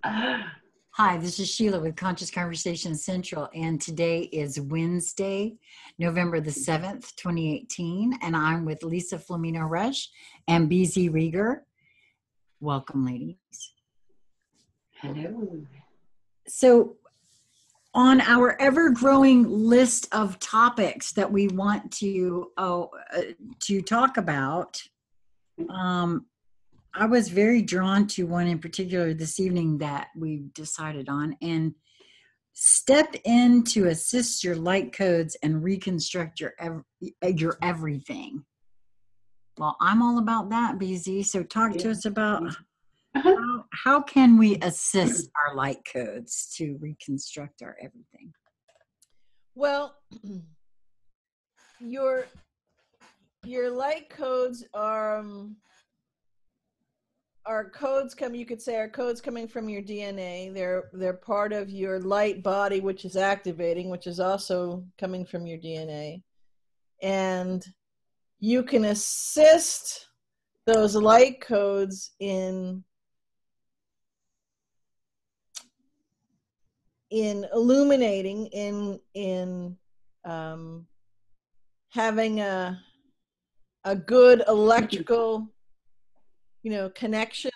Hi, this is Sheila with Conscious Conversation Central, and today is Wednesday, November the 7th, 2018, and I'm with Lisa Flamino Rush and BZ Rieger. Welcome, ladies. Hello. So, on our ever-growing list of topics that we want to talk about, I was very drawn to one in particular this evening that we decided on, and step in to assist your light codes and reconstruct your everything. Well, I'm all about that, BZ. So talk to us about how can we assist our light codes to reconstruct our everything? Well, your light codes are codes you could say are codes coming from your DNA. They're part of your light body, which is activating, which is also coming from your DNA. And you can assist those light codes in illuminating, in having a good electrical connection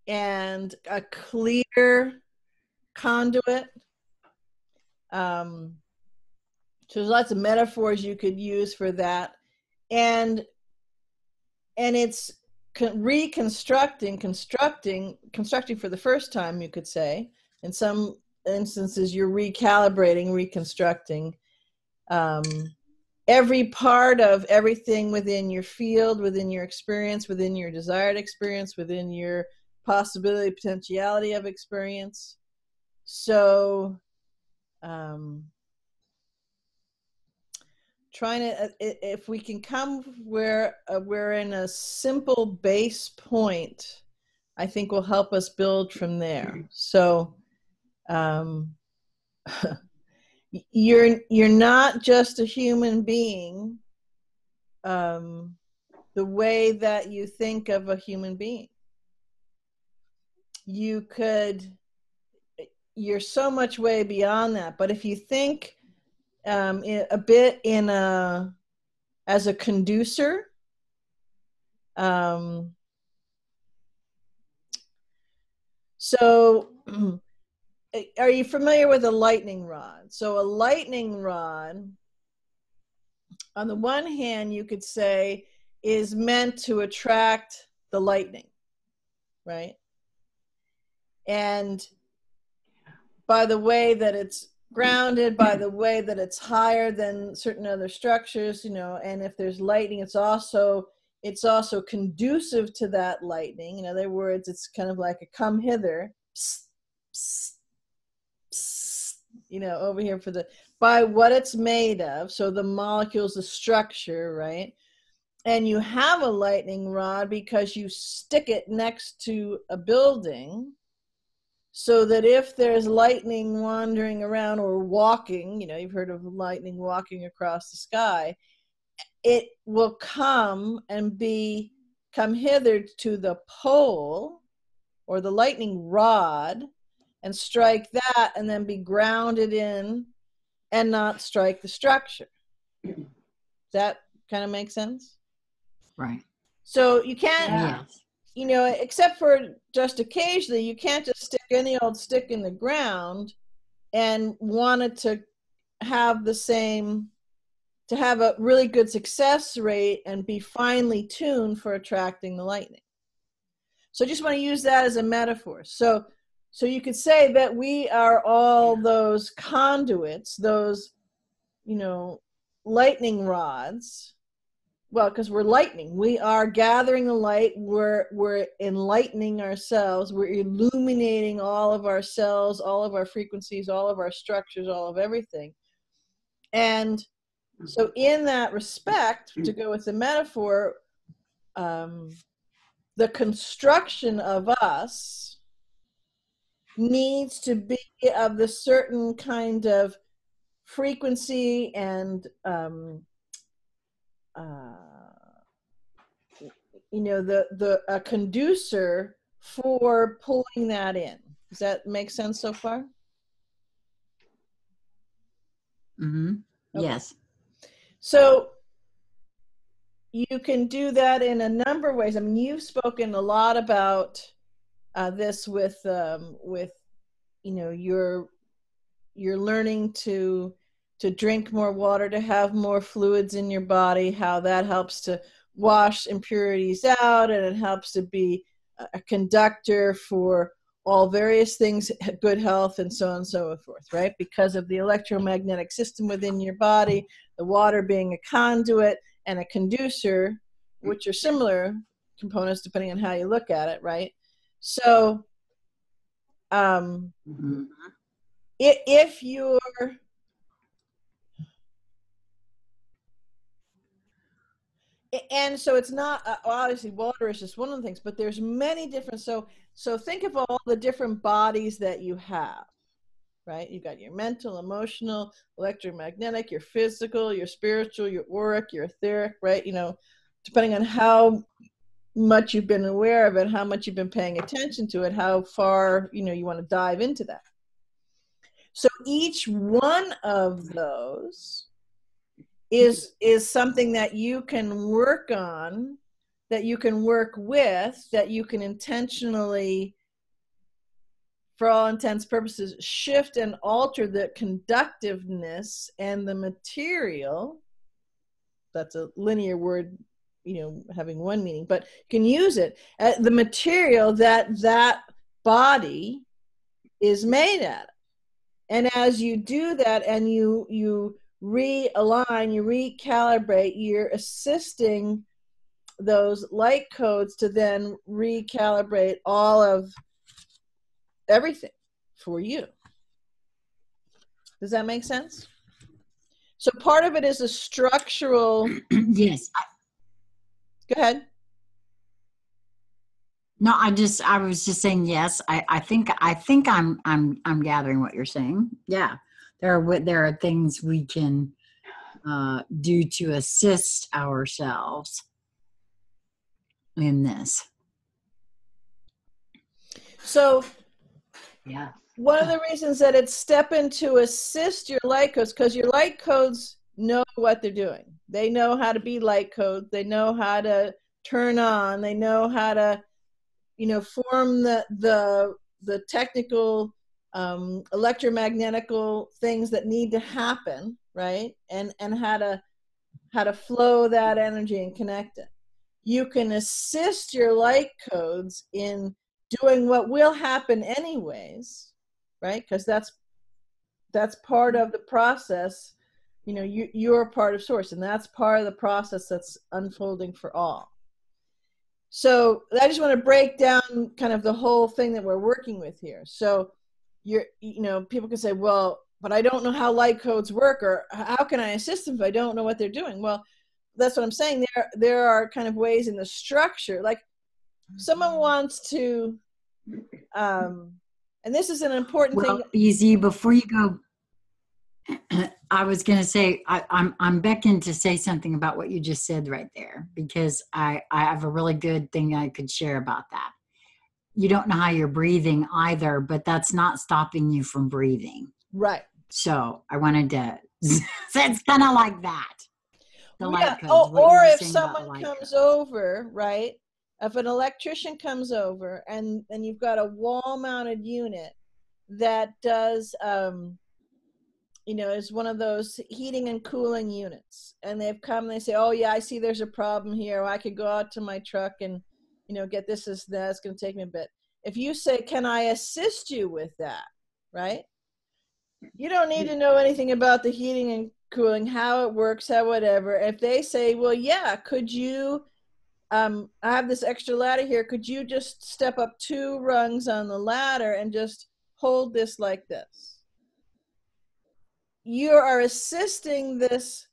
and a clear conduit. So there's lots of metaphors you could use for that, and it's constructing for the first time, you could say. In some instances, you're recalibrating, reconstructing every part of everything within your field, within your experience, within your desired experience, within your possibility, potentiality of experience. So trying to, if we can come where we're in a simple base point, I think will help us build from there. So you're not just a human being the way that you think of a human being. You're so much way beyond that. But if you think a bit as a conducer, so are you familiar with a lightning rod? So a lightning rod, on the one hand, you could say, is meant to attract the lightning, right? And by the way that it's grounded, by the way that it's higher than certain other structures, and if there's lightning, it's also conducive to that lightning. In other words, it's kind of like a come hither, psst, psst, psst, over here by what it's made of. So the molecules, the structure, right? And you have a lightning rod because you stick it next to a building, so that if there's lightning wandering around or walking, you've heard of lightning walking across the sky, it will come hither to the pole or the lightning rod and strike that, and then be grounded in and not strike the structure. Does that kind of make sense? Right. So you can't, except for just occasionally, you can't just stick any old stick in the ground and want it to have a really good success rate and be finely tuned for attracting the lightning. So I just want to use that as a metaphor. So you could say that we are all those conduits, those, lightning rods. Well, because we're lightning. We are gathering the light. We're enlightening ourselves. We're illuminating all of our cells, all of our frequencies, all of our structures, all of everything. And so in that respect, to go with the metaphor, the construction of us needs to be of the certain kind of frequency and a conducer for pulling that in. Does that make sense so far? Mm-hmm. Okay. Yes. So you can do that in a number of ways. I mean, you've spoken a lot about this with you know, you're learning to drink more water, to have more fluids in your body, how that helps to wash impurities out, and it helps to be a conductor for all various things, good health, and so on and so forth, right? Because of the electromagnetic system within your body, the water being a conduit and a conducer, which are similar components depending on how you look at it, right? So Mm-hmm. if you're and so it's not obviously water is just one of the things, but there's many different, so think of all the different bodies that you have, right? You've got your mental, emotional, electromagnetic, your physical, your spiritual, your auric, your etheric, right? You know, depending on how much you've been aware of it, how much you've been paying attention to it, how far, you know, you want to dive into that. So each one of those is something that you can work on, that you can work with, that you can intentionally, for all intents purposes, shift and alter the conductiveness and the material. That's a linear word, you know, having one meaning, but you can use it, the material that that body is made out of. And as you do that and you realign, you recalibrate, you're assisting those light codes to then recalibrate all of everything for you. Does that make sense? So part of it is a structural. Yes. Go ahead. No, I was just saying yes. I think I'm gathering what you're saying. Yeah, there are things we can do to assist ourselves in this. So yeah, one of the reasons that it's stepping to assist your light codes, because your light codes know what they're doing. They know how to be light codes. They know how to turn on. They know how to, you know, form the technical electromagnetical things that need to happen, right? And how to flow that energy and connect it. You can assist your light codes in doing what will happen anyways, right? Because that's part of the process. You know, you're part of source, and that's part of the process that's unfolding for all. So I just want to break down kind of the whole thing that we're working with here. So you know, people can say, well, but I don't know how light codes work, or how can I assist them if I don't know what they're doing? Well, that's what I'm saying. There are kind of ways in the structure, like someone wants to, and this is an important thing. BZ, before you go, I was going to say, I'm beckoned to say something about what you just said right there, because I have a really good thing I could share about that. You don't know how you're breathing either, but that's not stopping you from breathing. Right. So I wanted to, so it's kind of like that. The light codes. Or if someone comes over, right? If an electrician comes over and you've got a wall mounted unit that does, you know, is one of those heating and cooling units, and they've come and they say, oh yeah, I see there's a problem here. I could go out to my truck and, you know, get this and that. It's going to take me a bit. If you say, can I assist you with that? Right? You don't need to know anything about the heating and cooling, how it works, how whatever. If they say, well, yeah, could you, I have this extra ladder here. Could you just step up 2 rungs on the ladder and just hold this like this? You are assisting this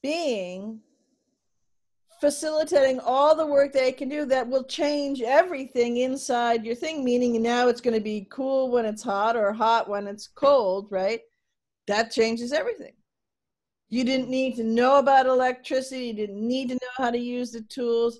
being, facilitating all the work they can do that will change everything inside your thing, meaning now it's going to be cool when it's hot or hot when it's cold, right? That changes everything. You didn't need to know about electricity. You didn't need to know how to use the tools.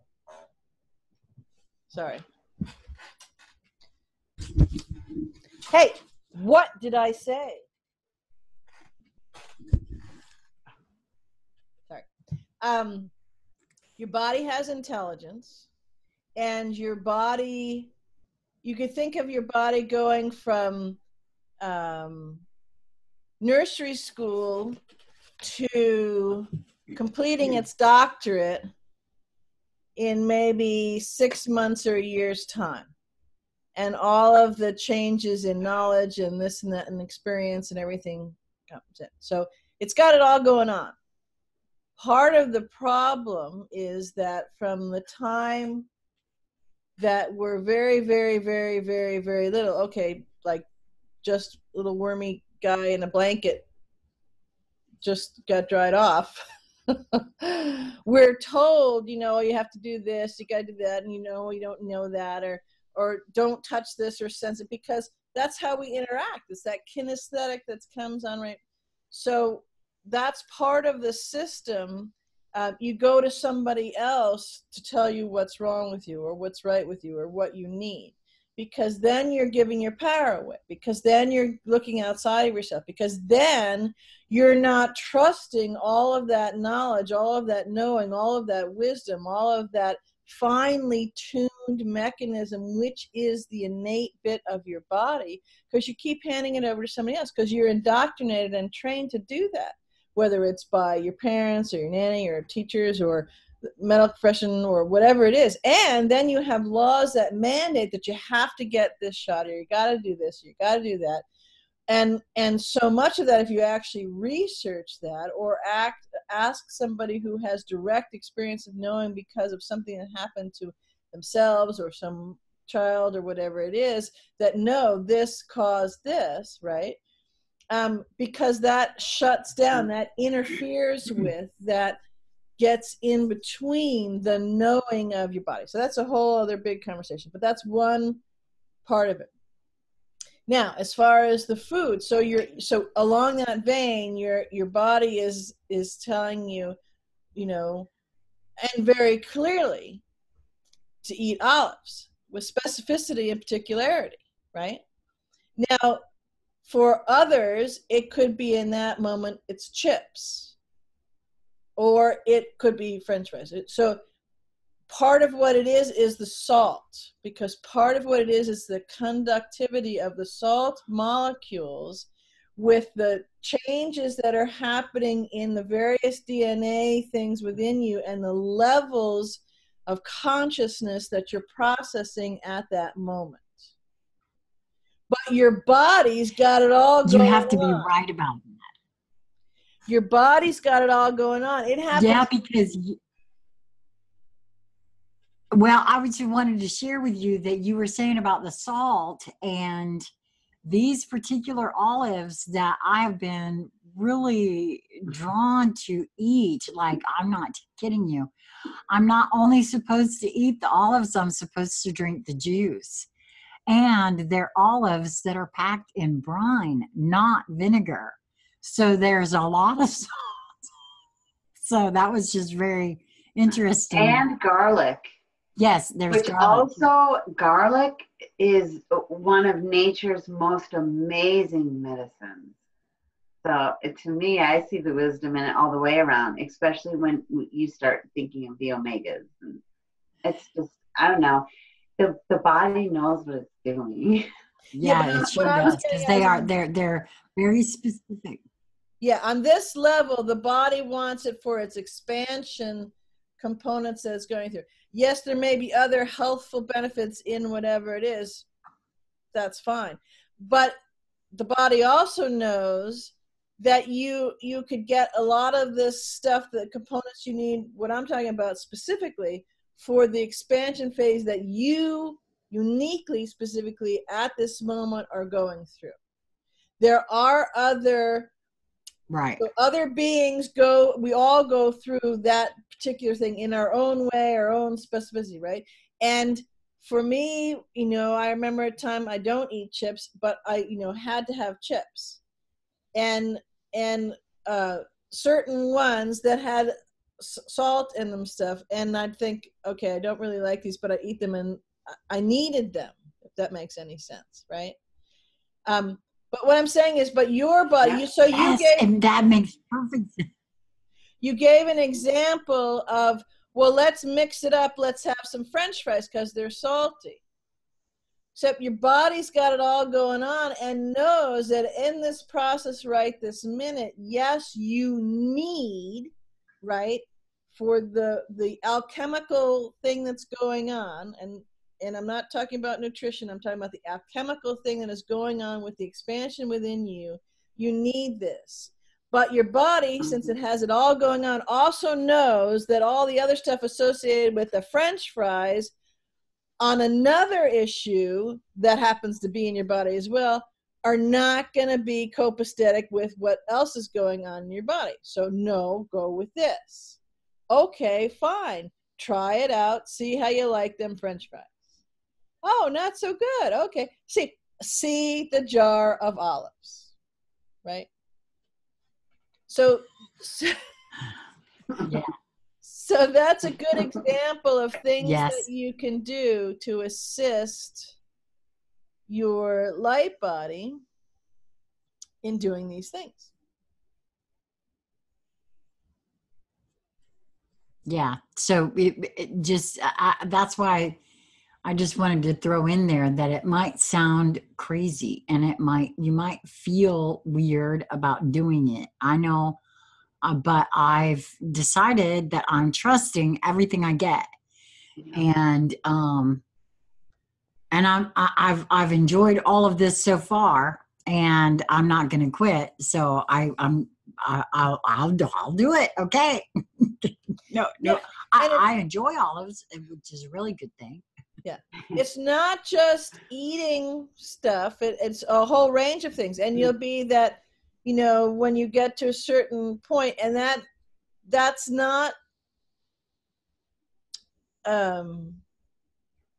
Sorry. Hey, what did I say? Sorry. Your body has intelligence, and your body, you could think of your body going from nursery school to completing its doctorate in maybe 6 months or a year's time. And all of the changes in knowledge and this and that and experience and everything comes in. So it's got it all going on. Part of the problem is that from the time that we're very, very, very, very, very little, okay, like just little wormy guy in a blanket just got dried off. We're told, you know, you have to do this, you got to do that, and you know, you don't know that, or don't touch this or sense it, because that's how we interact. It's that kinesthetic that comes on, right? So that's part of the system. You go to somebody else to tell you what's wrong with you or what's right with you or what you need, because then you're giving your power away, because then you're looking outside of yourself, because then you're not trusting all of that knowledge, all of that knowing, all of that wisdom, all of that finely tuned mechanism, which is the innate bit of your body, because you keep handing it over to somebody else, because you're indoctrinated and trained to do that, whether it's by your parents or your nanny or teachers or medical profession or whatever it is. And then you have laws that mandate that you have to get this shot, or you got to do this, or you got to do that. And so much of that, if you actually research that or ask somebody who has direct experience of knowing because of something that happened to themselves or some child or whatever it is, that no, this caused this, right? Because that shuts down, that interferes with, that gets in between the knowing of your body. So that's a whole other big conversation, but that's one part of it. Now, as far as the food, so along that vein, your body is telling you, you know, and very clearly, to eat olives with specificity and particularity, right? Now, for others, it could be in that moment, it's chips, or it could be French fries. So part of what it is the salt, because part of what it is the conductivity of the salt molecules with the changes that are happening in the various DNA things within you and the levels of consciousness that you're processing at that moment. But your body's got it all going on. You have to be right about that. Your body's got it all going on. It happens. Yeah, because... Well, I just wanted to share with you that you were saying about the salt, and these particular olives that I have been really drawn to eat. Like, I'm not kidding you. I'm not only supposed to eat the olives, I'm supposed to drink the juice. And they're olives that are packed in brine, not vinegar. So there's a lot of salt. So that was just very interesting. And garlic. Yes, there's which garlic. Also, garlic is one of nature's most amazing medicines. So to me, I see the wisdom in it all the way around, especially when you start thinking of the omegas. And it's just, I don't know, the body knows what it's doing. Yeah, it sure does, because they're very specific. Yeah, on this level, the body wants it for its expansion components that it's going through. Yes, there may be other healthful benefits in whatever it is. That's fine. But the body also knows that you could get a lot of this stuff, the components you need, what I'm talking about specifically, for the expansion phase that you uniquely, specifically at this moment are going through. There are other... Right. So other beings we all go through that particular thing in our own way, our own specificity, right? And for me, you know, I remember a time I don't eat chips, but I, you know, had to have chips. And certain ones that had salt in them stuff. And I'd think, okay, I don't really like these, but I eat them and I needed them, if that makes any sense, right? But what I'm saying is, but your body, Yes, and that makes perfect sense. you gave an example of, well, let's mix it up. Let's have some French fries because they're salty. Except your body's got it all going on and knows that in this process right this minute, yes, you need, right, for the alchemical thing that's going on, and I'm not talking about nutrition, I'm talking about the alchemical thing that is going on with the expansion within you. You need this. But your body, since it has it all going on, also knows that all the other stuff associated with the French fries on another issue that happens to be in your body as well are not going to be copacetic with what else is going on in your body. So no, go with this. Okay, fine. Try it out. See how you like them French fries. Oh, not so good. Okay. See the jar of olives, right? So Yeah. So that's a good example of things Yes. that you can do to assist your light body in doing these things. Yeah. So it just, that's why I just wanted to throw in there that it might sound crazy and you might feel weird about doing it. I know, but I've decided that I'm trusting everything I get. And I've enjoyed all of this so far, and I'm not going to quit. So I'll do it. Okay. No. Yeah, I enjoy olives, which is a really good thing. Yeah. It's not just eating stuff. It's a whole range of things. And you'll be that, when you get to a certain point, and that's not,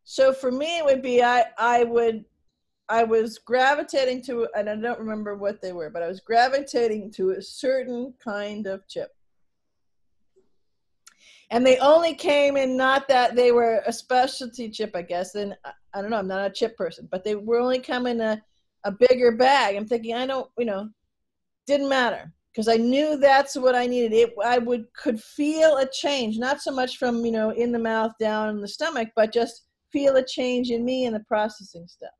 so for me, it would be, I was gravitating to, and I don't remember what they were, but I was gravitating to a certain kind of chip. And they only came in, not that they were a specialty chip, I guess. And I don't know, I'm not a chip person, but they were only coming in a bigger bag. I'm thinking, didn't matter, because I knew that's what I needed. Could feel a change, not so much from, in the mouth, down in the stomach, but just feel a change in me in the processing stuff.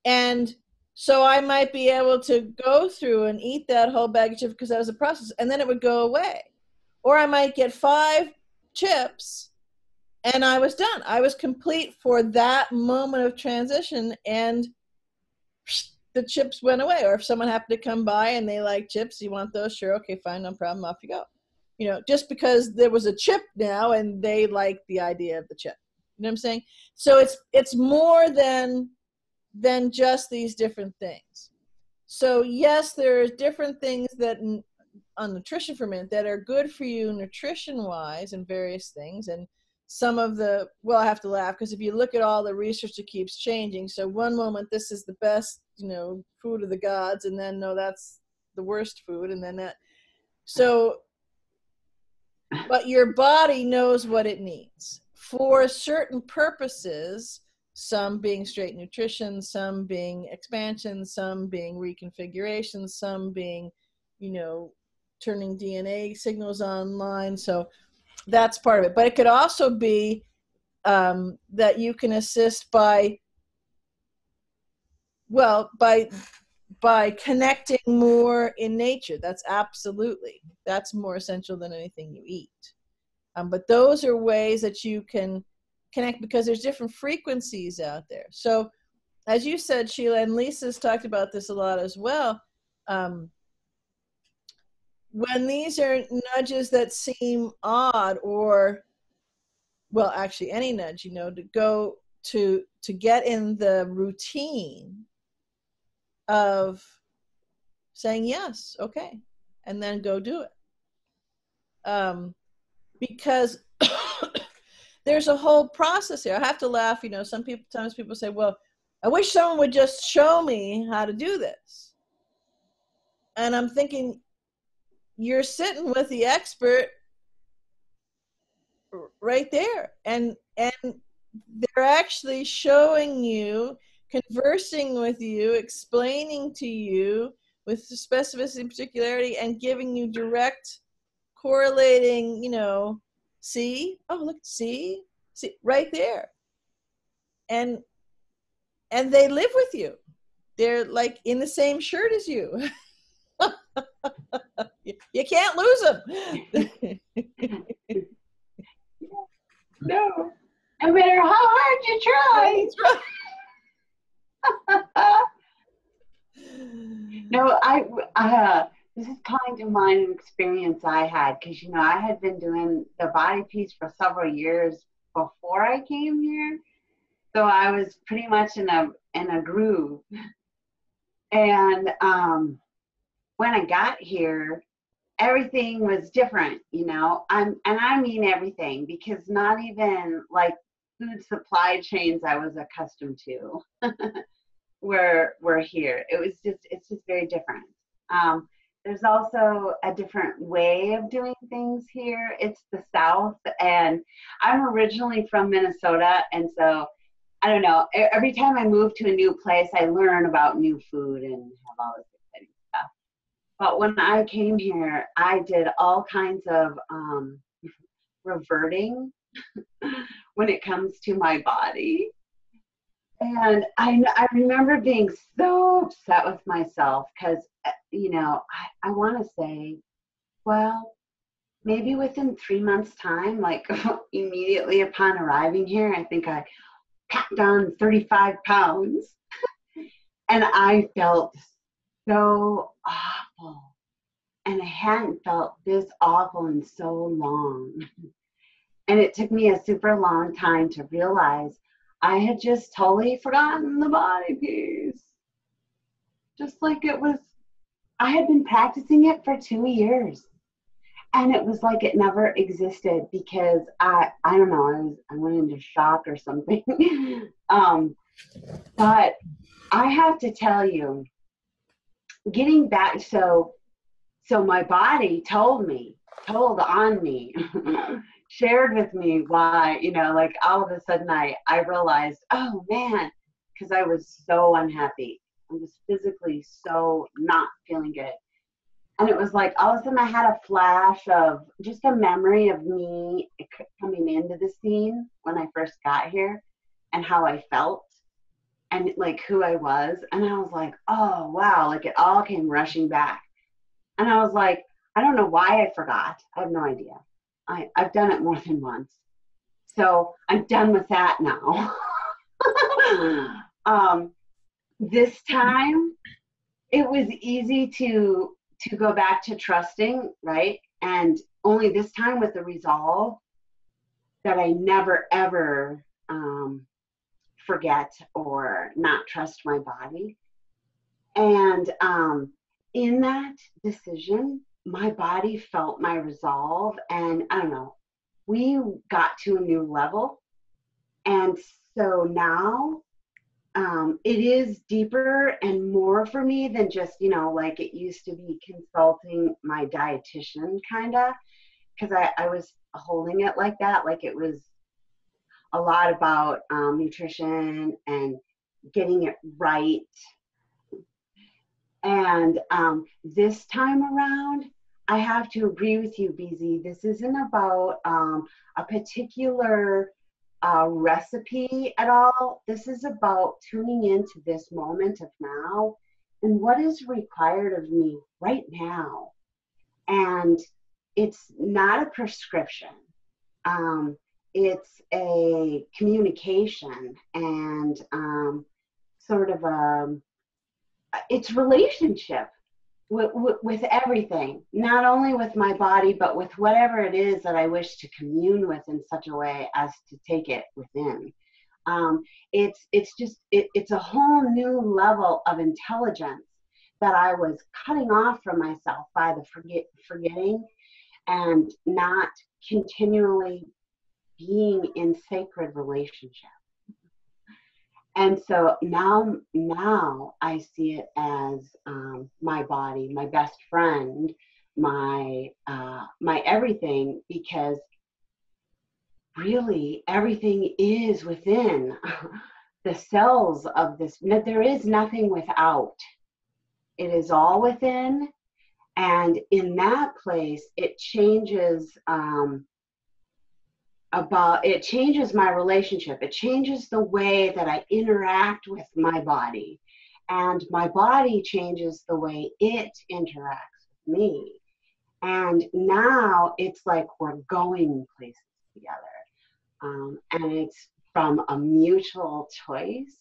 And so I might be able to go through and eat that whole bag of chips because that was a process, and then it would go away. Or I might get 5 chips and I was done. I was complete for that moment of transition, and the chips went away. Or if someone happened to come by and they like chips, you want those? Sure, okay, fine, no problem, off you go. Just because there was a chip now and they like the idea of the chip. You know what I'm saying? So it's more than just these different things. So yes, there are different things that on nutrition for a minute that are good for you nutrition wise and various things. And some of I have to laugh because if you look at all the research, it keeps changing. So one moment this is the best, food of the gods, and then no, that's the worst food, and then that. So, but your body knows what it needs for certain purposes, some being straight nutrition, some being expansion, some being reconfiguration, some being, turning DNA signals online. So that's part of it. But it could also be that you can assist by connecting more in nature. That's more essential than anything you eat. But those are ways that you can connect because there's different frequencies out there. So as you said, Sheila, and Lisa's talked about this a lot as well, when these are nudges that seem odd, or, well, actually any nudge, to go to get in the routine of saying yes, okay, and then go do it. Because there's a whole process here. I have to laugh, sometimes people say, well, I wish someone would just show me how to do this. And I'm thinking, you're sitting with the expert right there, and they're actually showing you, conversing with you, explaining to you with specificity and particularity, and giving you direct correlating, see, oh, look, see, right there. And they live with you. They're like in the same shirt as you. You can't lose them. No, no matter how hard you try. No, this is kind of an experience I had, because I had been doing the body piece for several years before I came here, so I was pretty much in a groove. And when I got here, everything was different, I mean everything, because not even like food supply chains I was accustomed to were here. It's just very different. There's also a different way of doing things here. It's the South, and I'm originally from Minnesota, and so I don't know, every time I move to a new place, I learn about new food and have all this exciting stuff. But when I came here, I did all kinds of reverting when it comes to my body. And I remember being so upset with myself because, I want to say, well, maybe within 3 months' time, like immediately upon arriving here, I think I packed on 35 pounds. And I felt so awful. And I hadn't felt this awful in so long. And it took me a super long time to realize I had just totally forgotten the body piece. Just like I had been practicing it for 2 years. And it was like it never existed, because I don't know, I went into shock or something. But I have to tell you, getting back, so my body told on me, shared with me why, like all of a sudden I realized, oh man, because I was so unhappy. I was physically so not feeling good. And it was like all of a sudden I had a flash of just a memory of me coming into the scene when I first got here and how I felt and like who I was. And I was like, oh wow, like it all came rushing back. And I was like, I don't know why I forgot. I have no idea. I've done it more than once. So I'm done with that now. This time it was easy to go back to trusting, right? And only this time with the resolve that I never ever forget or not trust my body. And in that decision, my body felt my resolve, and I don't know, we got to a new level. And so now it is deeper and more for me than just, like it used to be consulting my dietitian kind of, because I was holding it like that, like it was a lot about nutrition and getting it right. And this time around, I have to agree with you, BZ. This isn't about a particular recipe at all. This is about tuning into this moment of now and what is required of me right now. And it's not a prescription. It's a communication and sort of it's relationship with everything, not only with my body, but with whatever it is that I wish to commune with in such a way as to take it within. It's a whole new level of intelligence that I was cutting off from myself by the forgetting and not continually being in sacred relationship. And so now I see it as my body, my best friend, my everything, because really everything is within the cells of this. There is nothing without. It is all within. And in that place, it changes it changes my relationship. It changes the way that I interact with my body. And my body changes the way it interacts with me. And now it's like we're going places together. And it's from a mutual choice.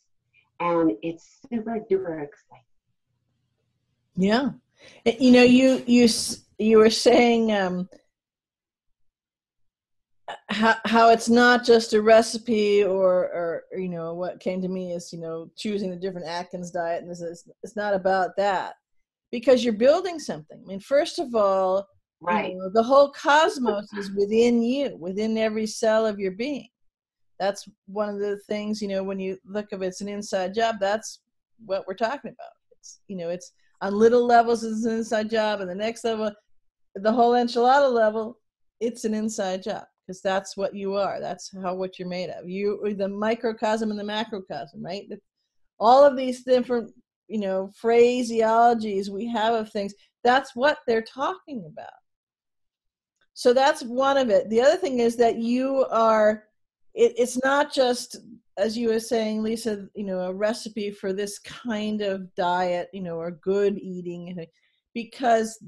And it's super duper exciting. Yeah. You know, you were saying how it's not just a recipe, or you know, what came to me is, you know, choosing the different Atkins diet, and it's not about that, because you're building something. I mean, first of all, Right. you know, the whole cosmos is within you, within every cell of your being. That's one of the things, you know, when you look at it's an inside job, that's what we're talking about. It's, you know, it's on little levels it's an inside job, and the next level, the whole enchilada level, it's an inside job, because that's what you are. That's what you're made of. You, the microcosm and the macrocosm, right? All of these different, you know, phraseologies we have of things, that's what they're talking about. So that's one of it. The other thing is that you are, it's not just, as you were saying, Lisa, you know, a recipe for this kind of diet, you know, or good eating, because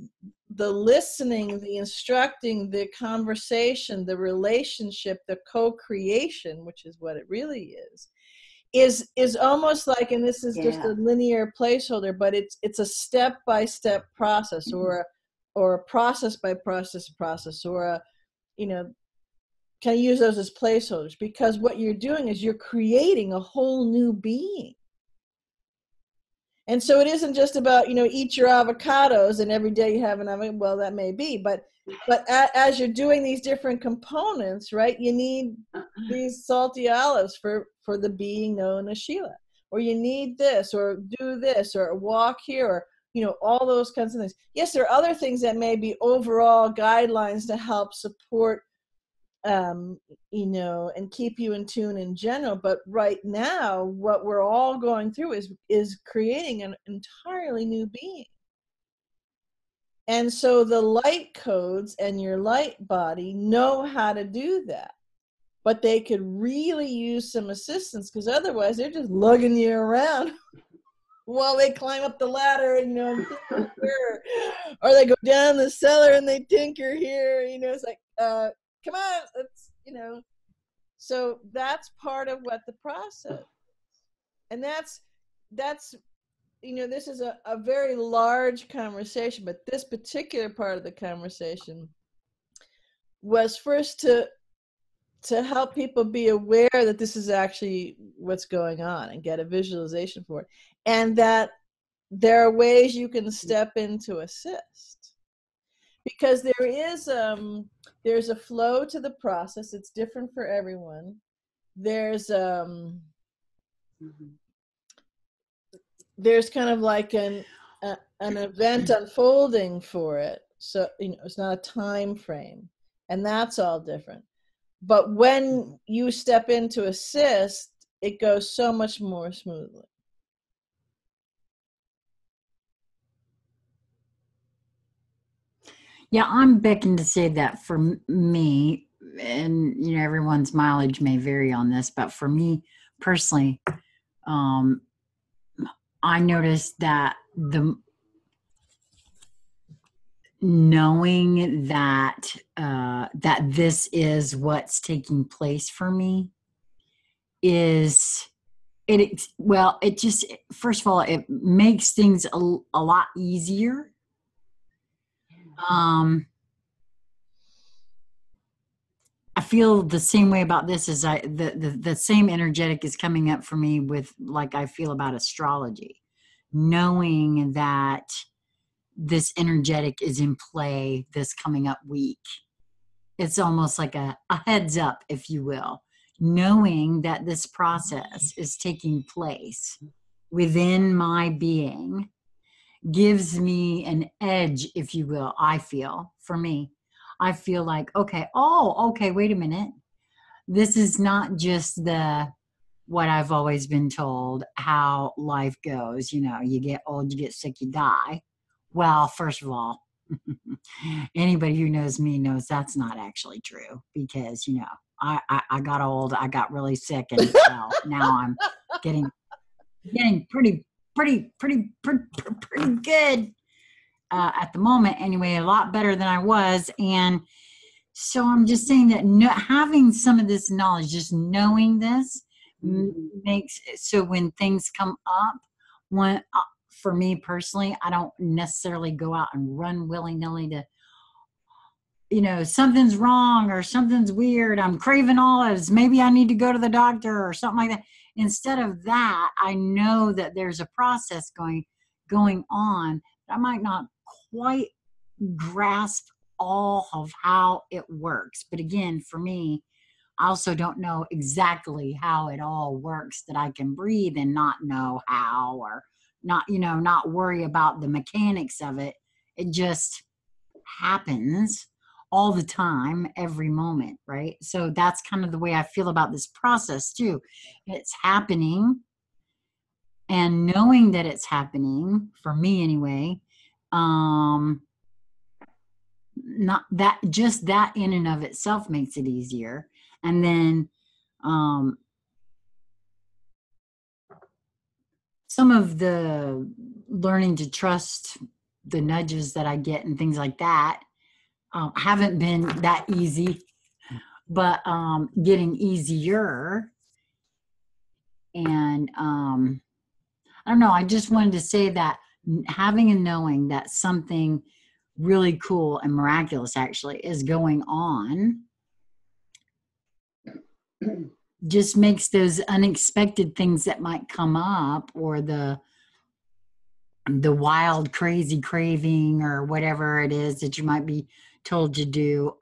the listening, the instructing, the conversation, the relationship, the co-creation, which is what it really is almost like, and this is just a linear placeholder, but it's a step-by-step process, or a process by process, or a, you know, can I use those as placeholders? Because what you're doing is you're creating a whole new being. And so it isn't just about, you know, eat your avocados and every day you have an avocado. Well, that may be, but as you're doing these different components, right, you need these salty olives for the being known as Sheila, or you need this, or do this, or walk here, or, you know, all those kinds of things. Yes, there are other things that may be overall guidelines to help support, you know, and keep you in tune in general. But right now, what we're all going through is creating an entirely new being. And so the light codes and your light body know how to do that. But they could really use some assistance, because otherwise they're just lugging you around while they climb up the ladder and, you know, here, or they go down the cellar and they tinker here. You know, it's like, come on, let's, you know. So that's part of what the process, and that's you know, this is a very large conversation, but this particular part of the conversation was first to help people be aware that this is actually what's going on and get a visualization for it, and that there are ways you can step in to assist. Because there's a flow to the process. It's different for everyone. There's kind of like an event unfolding for it. So, you know, it's not a time frame, and that's all different. But when you step in to assist, it goes so much more smoothly. Yeah, I'm beckoned to say that for me, and you know, everyone's mileage may vary on this, but for me personally, I noticed that knowing that that this is what's taking place for me is it just, first of all, it makes things a lot easier. I feel the same way about this as the same energetic is coming up for me with, like, I feel about astrology, knowing that this energetic is in play this coming up week. It's almost like a heads up, if you will, knowing that this process is taking place within my being gives me an edge, if you will. I feel, for me, I feel like, okay, wait a minute. this is not just what I've always been told, how life goes. You get old, you get sick, you die. Well, first of all, anybody who knows me knows that's not actually true, because I got old, I got really sick, and well, now I'm getting pretty good at the moment anyway, a lot better than I was. And so I'm just saying that having some of this knowledge, just knowing this, makes so when things come up, for me personally, I don't necessarily go out and run willy-nilly to, something's wrong or something's weird, I'm craving olives, maybe I need to go to the doctor or something like that. Instead of that, I know that there's a process going on. I might not quite grasp all of how it works. But again, for me, I also don't know exactly how it all works, that I can breathe and not know how, or not worry about the mechanics of it. It just happens all the time, every moment, right? So that's kind of the way I feel about this process too. It's happening, and knowing that it's happening, for me anyway, not that, just that in and of itself makes it easier. And then some of the learning to trust the nudges that I get and things like that haven't been that easy, but getting easier. And I don't know, I just wanted to say that having a knowing that something really cool and miraculous actually is going on just makes those unexpected things that might come up, or the wild crazy craving or whatever it is that you might be told to do,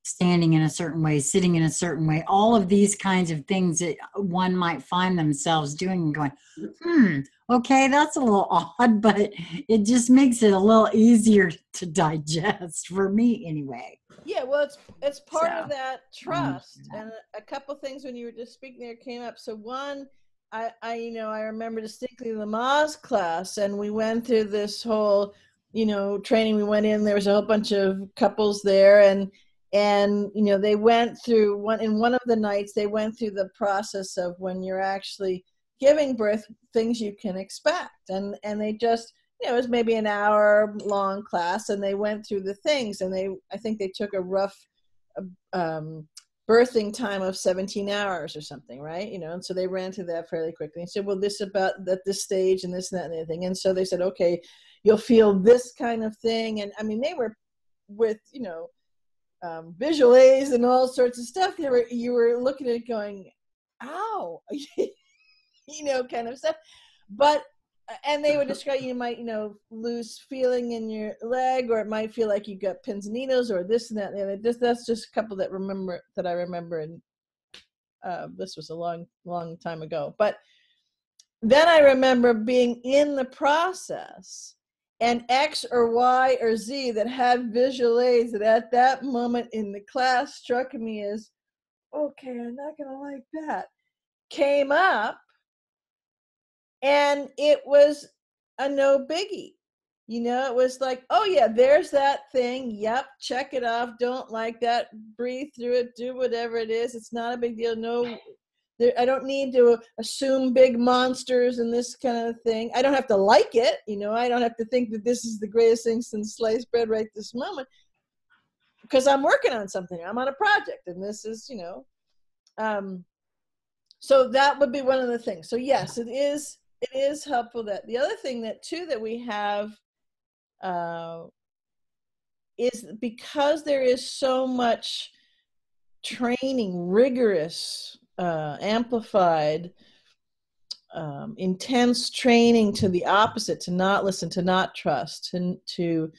standing in a certain way, sitting in a certain way, all of these kinds of things that one might find themselves doing and going, okay, that's a little odd, but it just makes it a little easier to digest, for me anyway. Yeah, well, it's part of that trust. And a couple things when you were just speaking there came up. So one, I remember distinctly the Lamaze class, and we went through this whole, training. We went in, there was a whole bunch of couples there, and they went through one of the nights, they went through the process of when you're actually giving birth, things you can expect. And they just, it was maybe an hour long class, and they went through the things, and I think they took a rough birthing time of 17 hours or something, right? And so they ran through that fairly quickly and said, well, this about at this stage and this and that and the other thing. And so they said, okay, you'll feel this kind of thing. And I mean, they were with, visual aids and all sorts of stuff. You were looking at it going, ow, kind of stuff. But, and they would describe, you might, lose feeling in your leg, or it might feel like you got pins and needles, or this and that. And that's just a couple that I remember. And this was a long, long time ago. But then I remember being in the process, and X or Y or Z that had visual aids that at that moment in the class struck me as, okay, I'm not going to like that, came up, and it was a no biggie. It was like, oh yeah, there's that thing. Yep, check it off. Don't like that. Breathe through it. Do whatever it is. It's not a big deal. No, I don't need to assume big monsters and this kind of thing. I don't have to like it. I don't have to think that this is the greatest thing since sliced bread right this moment, because I'm working on something. I'm on a project, and this is, so that would be one of the things. So yes, it is helpful. That the other thing that we have is because there is so much training, rigorous, amplified, intense training to the opposite, to not listen, to not trust, and to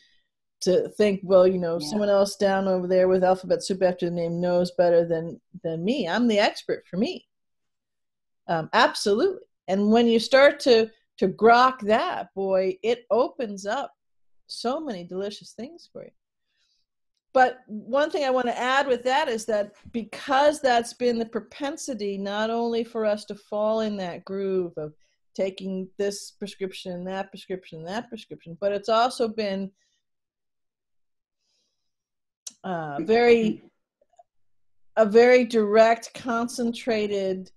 think, well, someone else down over there with alphabet soup after the name knows better than me. I'm the expert for me. Absolutely. And when you start to grok that, boy, it opens up so many delicious things for you. But one thing I want to add with that is that because that's been the propensity, not only for us to fall in that groove of taking this prescription, that prescription, that prescription, but it's also been a very direct, concentrated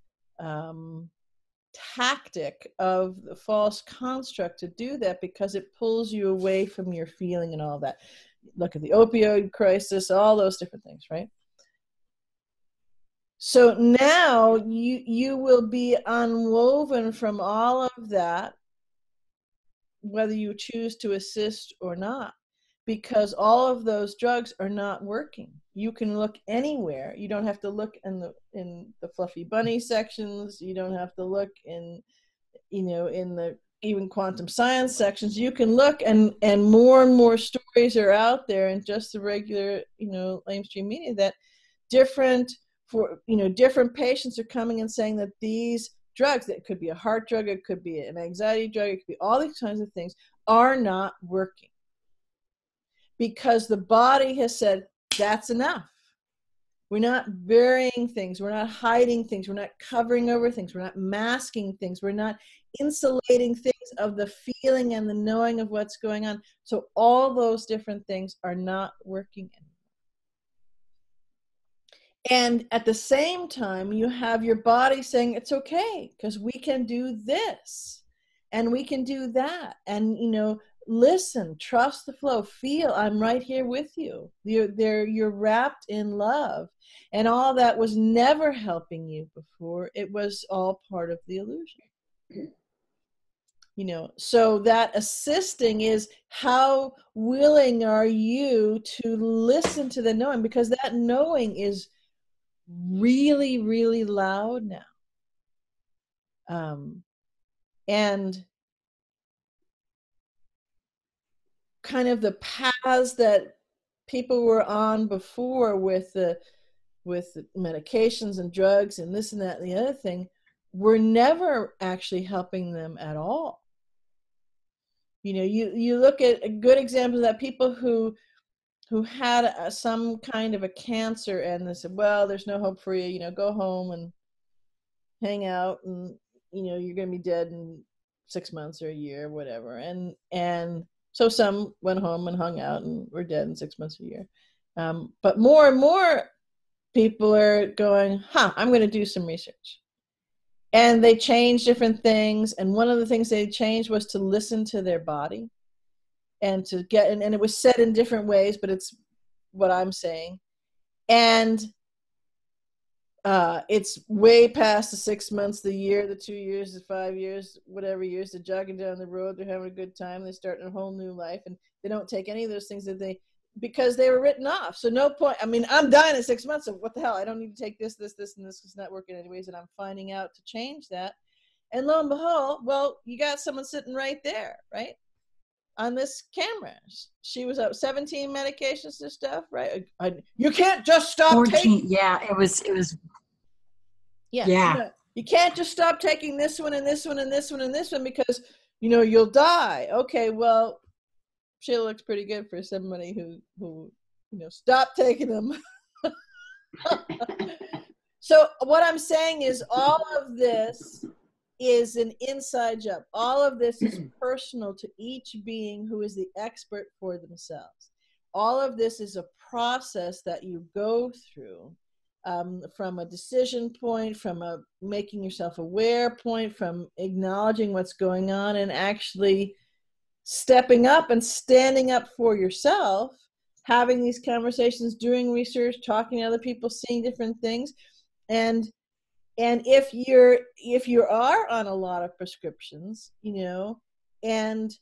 tactic of the false construct to do that, because it pulls you away from your feeling and all that. Look at the opioid crisis, all those different things, right? So now you will be unwoven from all of that, whether you choose to assist or not, because all of those drugs are not working. You can look anywhere. You don't have to look in the fluffy bunny sections. You don't have to look in the even quantum science sections. You can look, and more stories are out there in just the regular, mainstream media, that different patients are coming and saying that these drugs, that could be a heart drug, it could be an anxiety drug, it could be all these kinds of things, are not working because the body has said that's enough. We're not burying things. We're not hiding things. We're not covering over things. We're not masking things. We're not insulating things of the feeling and the knowing of what's going on. So all those different things are not working anymore. And at the same time, you have your body saying, it's okay, because we can do this and we can do that. And, listen, trust the flow, feel I'm right here with you. You're wrapped in love. And all that was never helping you before. It was all part of the illusion. So that assisting is, how willing are you to listen to the knowing? Because that knowing is really, really loud now. And kind of the paths that people were on before with the medications and drugs and this and that and the other thing were never actually helping them at all. You look at good examples of that, people who had some kind of a cancer, and they said, well, there's no hope for you, go home and hang out, and you're going to be dead in 6 months or a year, whatever. And so some went home and hung out and were dead in 6 months or a year. But more and more people are going, I'm going to do some research. And they changed different things. And one of the things they changed was to listen to their body and to get, and it was said in different ways, but it's what I'm saying. And it's way past the 6 months, the year, the 2 years, the 5 years, whatever years. They're jogging down the road. They're having a good time. They're starting a whole new life. And they don't take any of those things because they were written off. So no point. I mean, I'm dying in 6 months. So what the hell? I don't need to take this, and this is not working anyways. And I'm finding out to change that. And lo and behold, well, you got someone sitting right there, right? On this camera. She was up 17 medications and stuff, right? You can't just stop 14. taking. Yeah, it was. Yeah. You can't just stop taking this one and this one and this one and this one because, you'll die. Okay, well, Sheila looks pretty good for somebody who stopped taking them. So what I'm saying is all of this is an inside job. All of this is personal to each being who is the expert for themselves. All of this is a process that you go through. From a decision point, from a making yourself aware point, from acknowledging what's going on and actually stepping up and standing up for yourself, having these conversations, doing research, talking to other people, seeing different things. And if you are on a lot of prescriptions, and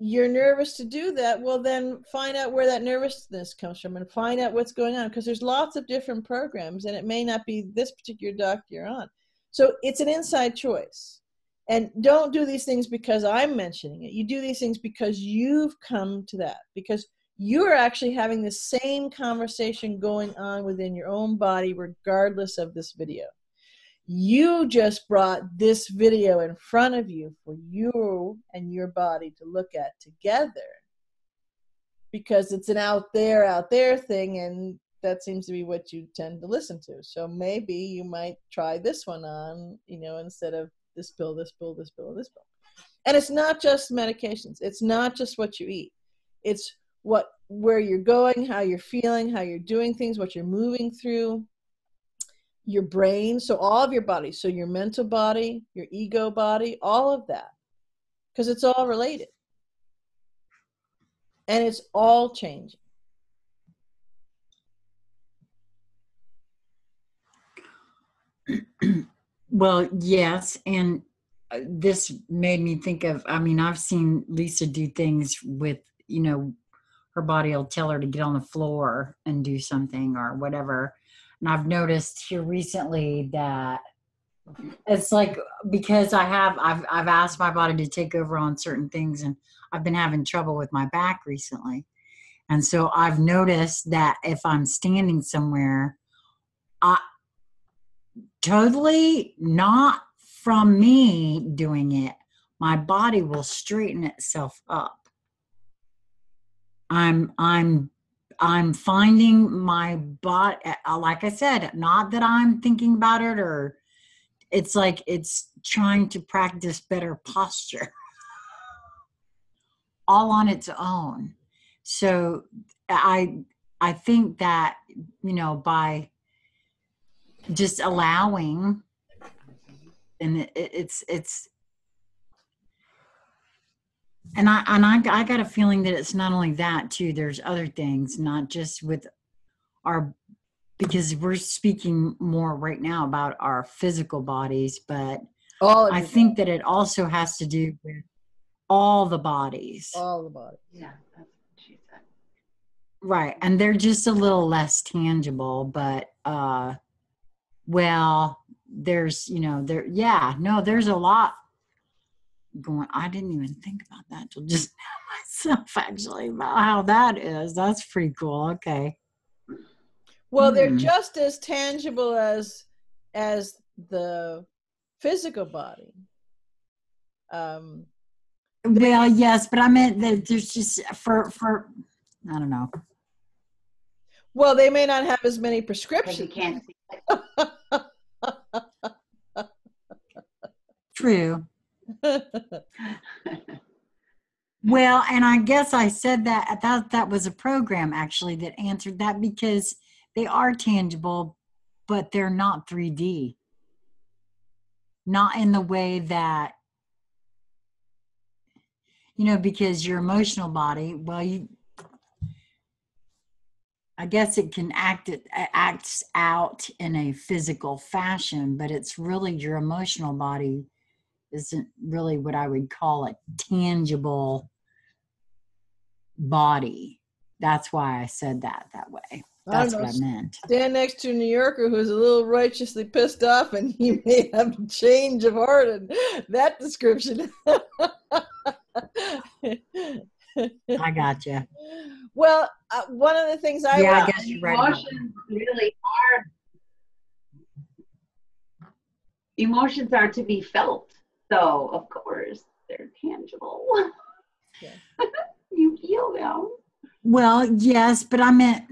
you're nervous to do that, well, then find out where that nervousness comes from and find out what's going on, because there's lots of different programs and it may not be this particular doctor you're on. So it's an inside choice. And don't do these things because I'm mentioning it. You do these things because you've come to that, because you're actually having the same conversation going on within your own body, regardless of this video. You just brought this video in front of you for you and your body to look at together. because it's an out there thing, and that seems to be what you tend to listen to. So maybe you might try this one on, instead of this pill, this pill, this pill, this pill. And it's not just medications. It's not just what you eat. It's where you're going, how you're feeling, how you're doing things, what you're moving through, your brain. So all of your body. So your mental body, your ego body, all of that. Because it's all related. And it's all changing. Well, yes. And this made me think of, I've seen Lisa do things with, her body will tell her to get on the floor and do something or whatever. And I've noticed here recently that it's like, because I've asked my body to take over on certain things, and I've been having trouble with my back recently. And so I've noticed that if I'm standing somewhere, totally not from me doing it, my body will straighten itself up. I'm finding my body, like I said, not that I'm thinking about it, or it's like it's trying to practice better posture all on its own. So I think that, by just allowing, and it's and I got a feeling that it's not only that too. There's other things, not just with because we're speaking more right now about our physical bodies, but I think that it also has to do with all the bodies. All the bodies. Yeah, that's what she said. Right. And they're just a little less tangible, but there's, there's a lot going. I didn't even think about that till just now myself, actually, about how that is. That's pretty cool. Okay. Well, they're just as tangible as the physical body. Well, yes, but I meant that there's just for I don't know. Well, they may not have as many prescriptions. You can't see it. True. Well, and I guess I said that was a program actually that answered that, because they are tangible, but they're not 3D. Not in the way that, because your emotional body, I guess it can acts out in a physical fashion, but it's really your emotional body isn't really what I would call a tangible body. That's why I said that way. That's what I meant. Stand next to a New Yorker who's a little righteously pissed off, and he may have a change of heart in that description. I gotcha. Well, one of the things I guess you're right. Emotions really are. Emotions are to be felt, so of course they're tangible. Yeah. You feel them. Well, yes, but I meant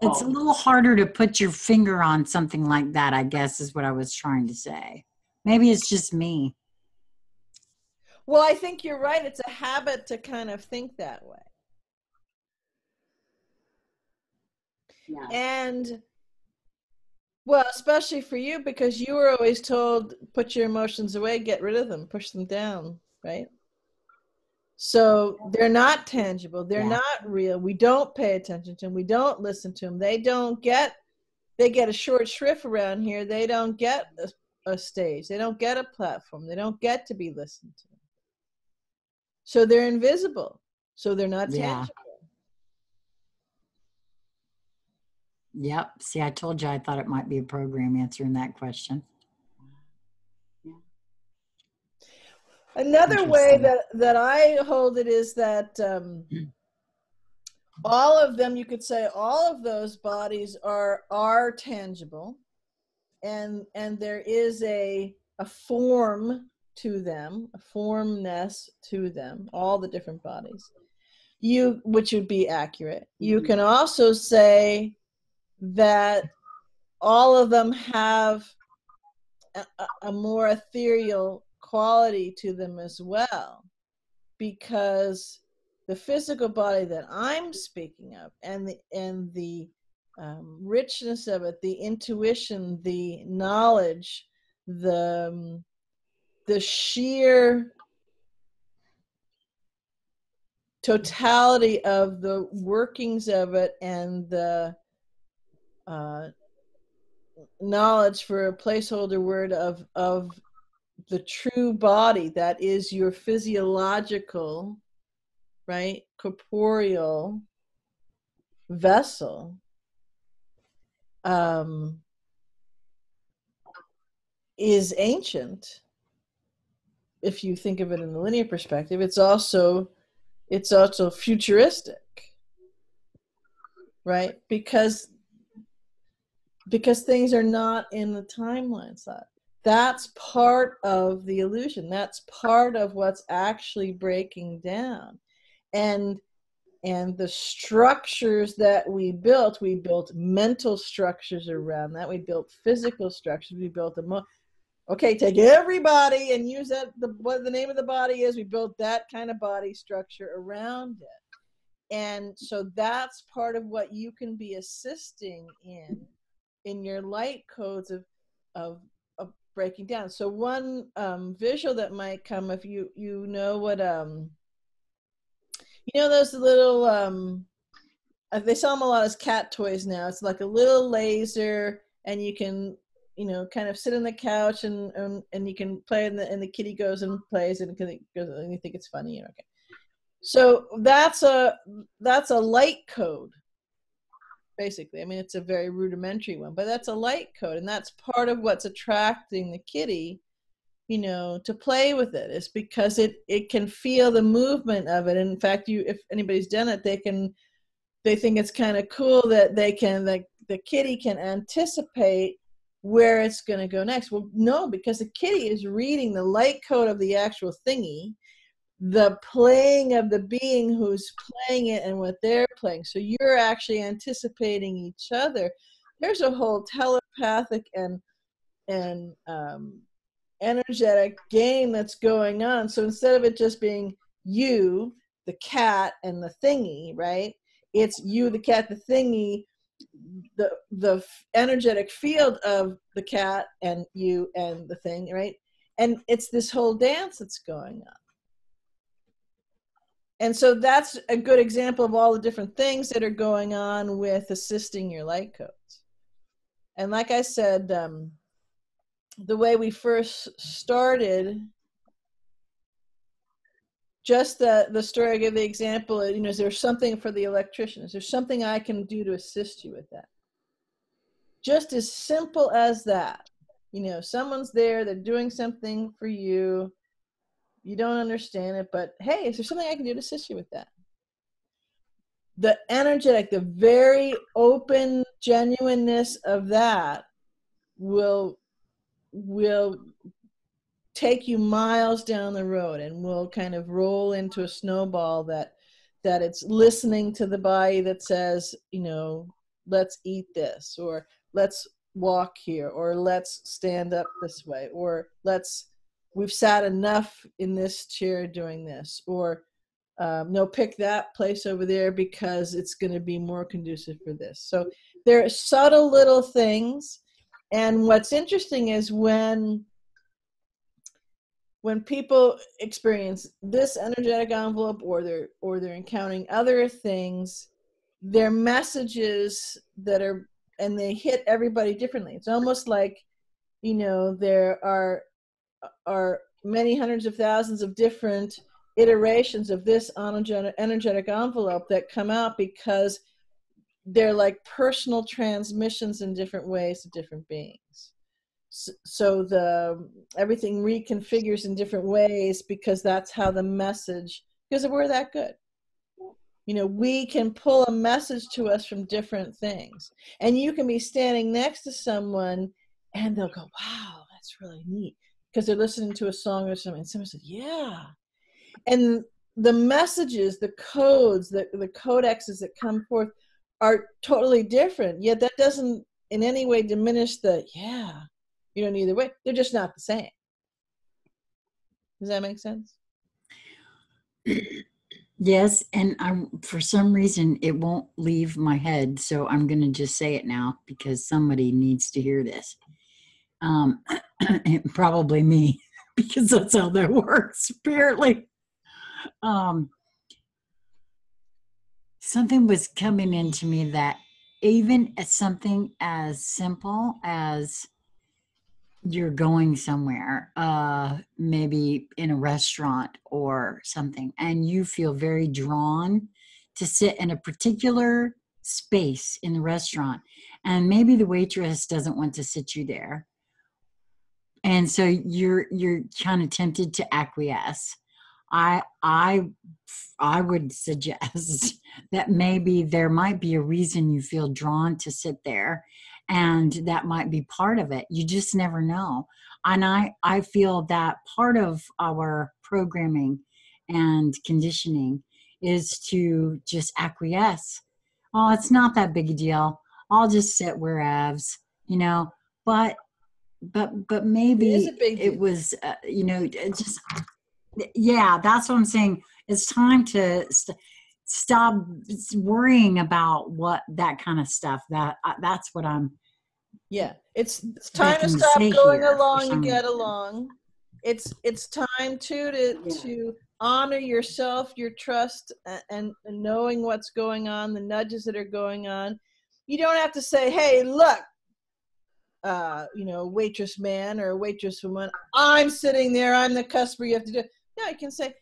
it's a little harder to put your finger on something like that, I guess, is what I was trying to say. Maybe it's just me. Well, I think you're right. It's a habit to kind of think that way. Yeah. And, well, especially for you, because you were always told, put your emotions away, get rid of them, push them down, right? So they're not tangible. They're not real. We don't pay attention to them. We don't listen to them. They get a short shrift around here. They don't get a stage. They don't get a platform. They don't get to be listened to. So they're invisible. So they're not tangible. Yep. See, I told you I thought it might be a program answering that question. Another way that I hold it is that all of them, you could say all of those bodies are tangible, and there is a form to them, a formness to them, all the different bodies. which would be accurate. You can also say that all of them have a more ethereal quality to them as well, because the physical body that I'm speaking of, and the richness of it, the intuition, the knowledge, the sheer totality of the workings of it, and the knowledge, for a placeholder word, of the true body that is your physiological, right, corporeal vessel, is ancient. If you think of it in the linear perspective, it's also futuristic, right? Because things are not in the timeline slot. That's part of the illusion. That's part of what's actually breaking down. And the structures that we built mental structures around that. We built physical structures. We built okay, take everybody and use that, what the name of the body is. We built that kind of body structure around it. And so that's part of what you can be assisting in your light codes of breaking down. So one visual that might come, if you know what those little they sell them a lot as cat toys now. It's like a little laser, and you can kind of sit on the couch and you can play, and the kitty goes and plays, and it goes, and you think it's funny. Okay, so that's a light code, basically. I mean, it's a very rudimentary one, but that's a light code, and that's part of what's attracting the kitty, to play with it, is because it can feel the movement of it. And in fact, if anybody's done it, they think it's kind of cool that the kitty can anticipate where it's going to go next. Well, no, because the kitty is reading the light code of the actual thingy, the playing of the being who's playing it, and what they're playing. So you're actually anticipating each other. There's a whole telepathic and energetic game that's going on. So instead of it just being you, the cat, and the thingy, right? It's you, the cat, the thingy, the energetic field of the cat, and you, and the thing, right? And it's this whole dance that's going on. And so that's a good example of all the different things that are going on with assisting your light codes. And like I said, the way we first started, just the story I gave the example, is there something for the electrician? Is there something I can do to assist you with that? Just as simple as that. Someone's there, they're doing something for you. You don't understand it, but hey, is there something I can do to assist you with that? The energetic, the very open genuineness of that will take you miles down the road, and will kind of roll into a snowball that it's listening to the body that says, let's eat this, or let's walk here, or let's stand up this way, or we've sat enough in this chair doing this, or no, pick that place over there because it's going to be more conducive for this. So there are subtle little things. And what's interesting is when people experience this energetic envelope, or they're encountering other things, their messages and they hit everybody differently. It's almost like, there are many hundreds of thousands of different iterations of this energetic envelope that come out, because they're like personal transmissions in different ways to different beings. So everything reconfigures in different ways, because that's how the message, because we're that good. We can pull a message to us from different things. And you can be standing next to someone and they'll go, wow, that's really neat, because they're listening to a song or something. And someone said, yeah. And the messages, the codes, the codexes that come forth are totally different. Yet that doesn't in any way diminish either way. They're just not the same. Does that make sense? Yes, and for some reason it won't leave my head, so I'm going to just say it now because somebody needs to hear this. Probably me, because that's how that works. Apparently, something was coming into me that even as something as simple as you're going somewhere, maybe in a restaurant or something, and you feel very drawn to sit in a particular space in the restaurant, and maybe the waitress doesn't want to sit you there, and so you're kind of tempted to acquiesce. I would suggest that maybe there might be a reason you feel drawn to sit there, and that might be part of it. You just never know. And I feel that part of our programming and conditioning is to just acquiesce. Oh, it's not that big a deal. I'll just sit whereas, but maybe it was, it just, yeah, that's what I'm saying. It's time to stop worrying about what that kind of stuff. That's what I'm. Yeah, it's time to stop going along and get along. It's time to honor yourself, your trust, and knowing what's going on, the nudges that are going on. You don't have to say, "Hey, look, waitress man or waitress woman, I'm sitting there, I'm the customer, you have to do it." No, you can say,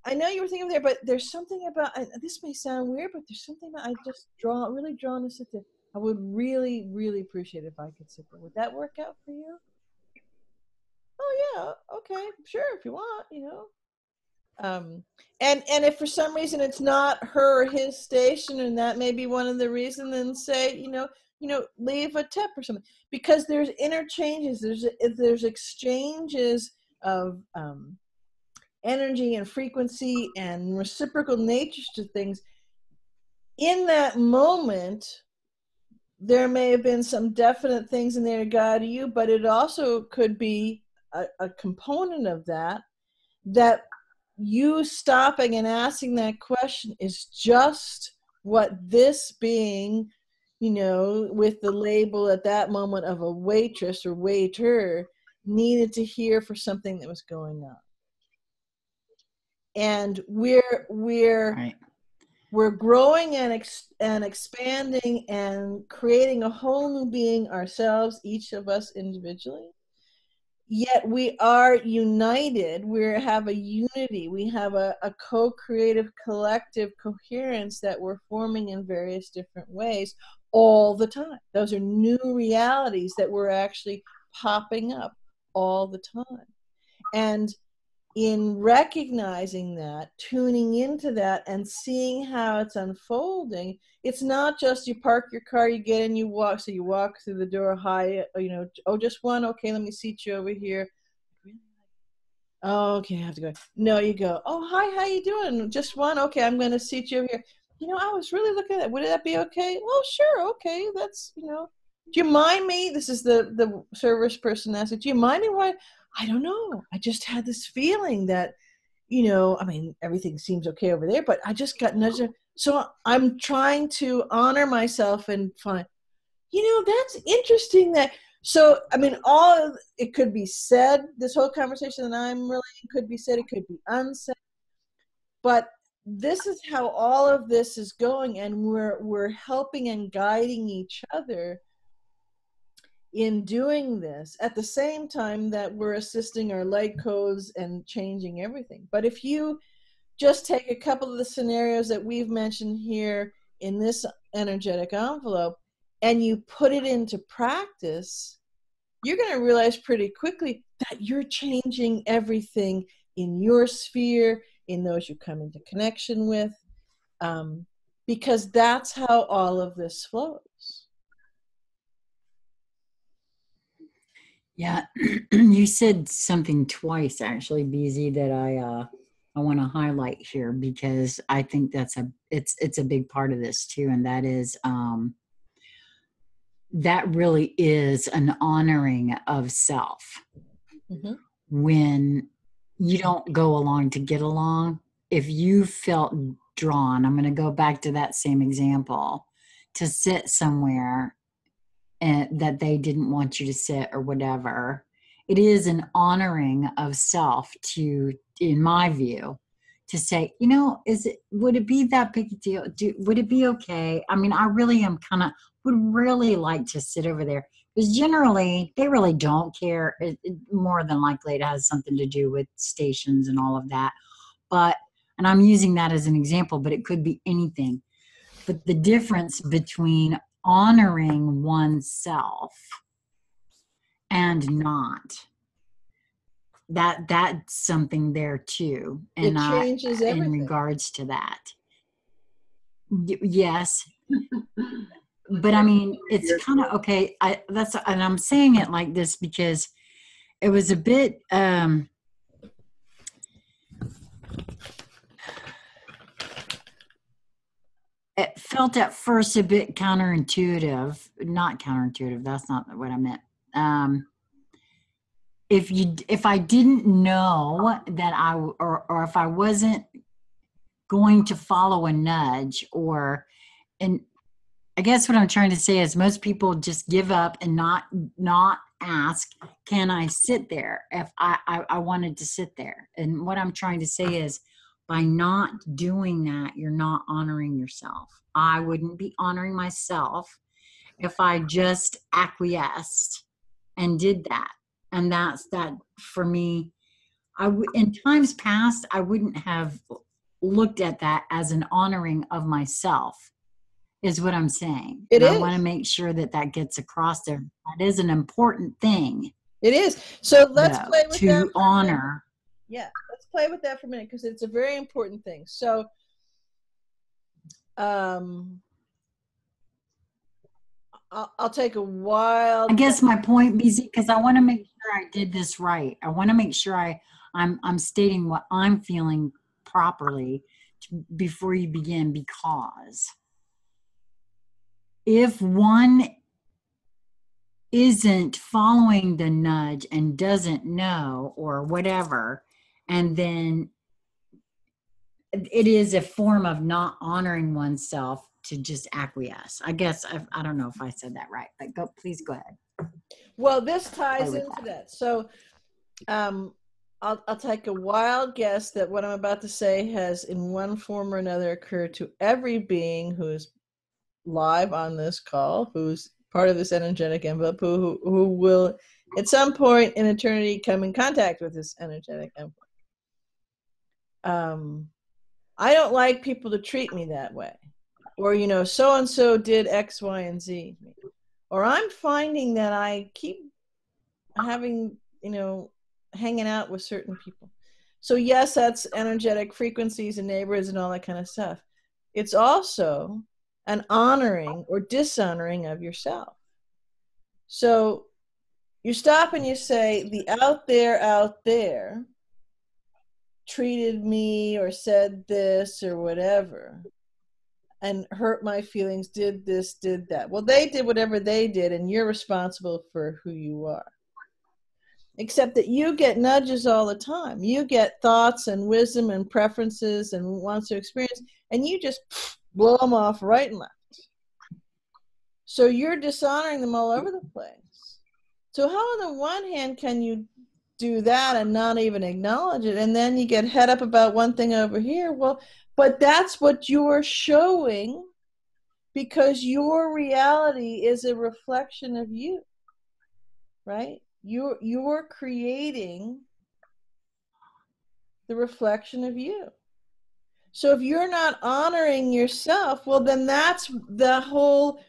I know you were thinking there, but there's something about, this may sound weird, but there's something that I just really drawn to sit there. I would really, really appreciate it if I could sit there. Would that work out for you? Oh yeah, okay, sure, if you want, and if for some reason it's not her or his station, and that may be one of the reasons, then say, leave a tip or something, because there's interchanges, there's exchanges of energy and frequency and reciprocal natures to things. In that moment, there may have been some definite things in there to guide you, but it also could be a component of that you stopping and asking that question is just what this being, with the label at that moment of a waitress or waiter, needed to hear for something that was going on. And we're Right. We're growing and expanding and creating a whole new being ourselves, each of us individually. Yet we are united. We have a unity. We have a co-creative, collective coherence that we're forming in various different ways all the time. Those are new realities that we're actually popping up all the time. And in recognizing that, tuning into that, and seeing how it's unfolding, it's not just you park your car, you get in, you walk. So you walk through the door, hi, oh, just one, okay, let me seat you over here. Oh, okay, I have to go. No, you go, oh, hi, how you doing? Just one, okay, I'm going to seat you over here. I was really looking at that. Would that be okay? Oh, sure, okay, that's, do you mind me? This is the service person asking, do you mind me? Why? I don't know. I just had this feeling that, everything seems okay over there, but I just got nudged. So I'm trying to honor myself and find, that's interesting that, so, it could be said, this whole conversation that I'm relaying could be said, it could be unsaid, but this is how all of this is going, and we're helping and guiding each other in doing this at the same time that we're assisting our light codes and changing everything. But if you just take a couple of the scenarios that we've mentioned here in this energetic envelope and you put it into practice, you're going to realize pretty quickly that you're changing everything in your sphere, in those you come into connection with, because that's how all of this flows. Yeah, you said something twice, actually, BZ, that I want to highlight here, because I think it's a big part of this too, and that is that really is an honoring of self. Mm-hmm. When you don't go along to get along, if you felt drawn, I'm going to go back to that same example, to sit somewhere and that they didn't want you to sit or whatever, it is an honoring of self to, in my view, to say, would it be that big a deal? Would it be okay? I mean, I really am would really like to sit over there, because generally they really don't care. More than likely it has something to do with stations and all of that. And I'm using that as an example, but it could be anything. But the difference between honoring oneself and not, that's something there too. And it changes everything. In regards to that. Yes. But I mean, it's kind of okay. And I'm saying it like this because it was a bit, it felt at first a bit counterintuitive. Not counterintuitive. That's not what I meant. If I didn't know that or if I wasn't going to follow a nudge, and I guess what I'm trying to say is most people just give up and not ask, can I sit there if I wanted to sit there? And what I'm trying to say is, by not doing that, you're not honoring yourself. I wouldn't be honoring myself if I just acquiesced and did that. And that's that for me. In times past, I wouldn't have looked at that as an honoring of myself, is what I'm saying. I want to make sure that gets across there. That is an important thing. It is. So let's play with that. To honor. Yeah, let's play with that for a minute, because it's a very important thing. So, I'll take a wild. I guess my point, BZ, because I want to make sure I did this right. I want to make sure I'm stating what I'm feeling properly before you begin, because if one isn't following the nudge and doesn't know or whatever, and then it is a form of not honoring oneself to just acquiesce. I guess I don't know if I said that right, but please go ahead. Well, this ties into that. So I'll take a wild guess that what I'm about to say has in one form or another occurred to every being who's live on this call, who's part of this energetic envelope, who will at some point in eternity come in contact with this energetic envelope. I don't like people to treat me that way. Or, so-and-so did X, Y, and Z. Or I'm finding that I keep having, hanging out with certain people. So yes, that's energetic frequencies and neighborhoods and all that kind of stuff. It's also an honoring or dishonoring of yourself. So you stop and you say, the out there treated me or said this or whatever and hurt my feelings, did this, did that. Well, they did whatever they did, and you're responsible for who you are. Except that you get nudges all the time. You get thoughts and wisdom and preferences and wants to experience, and you just blow them off right and left. So you're dishonoring them all over the place. So how on the one hand can you do that and not even acknowledge it, and then you get head up about one thing over here? Well, but that's what you're showing, because your reality is a reflection of you, right? You're creating the reflection of you. So if you're not honoring yourself, well, then that's the whole,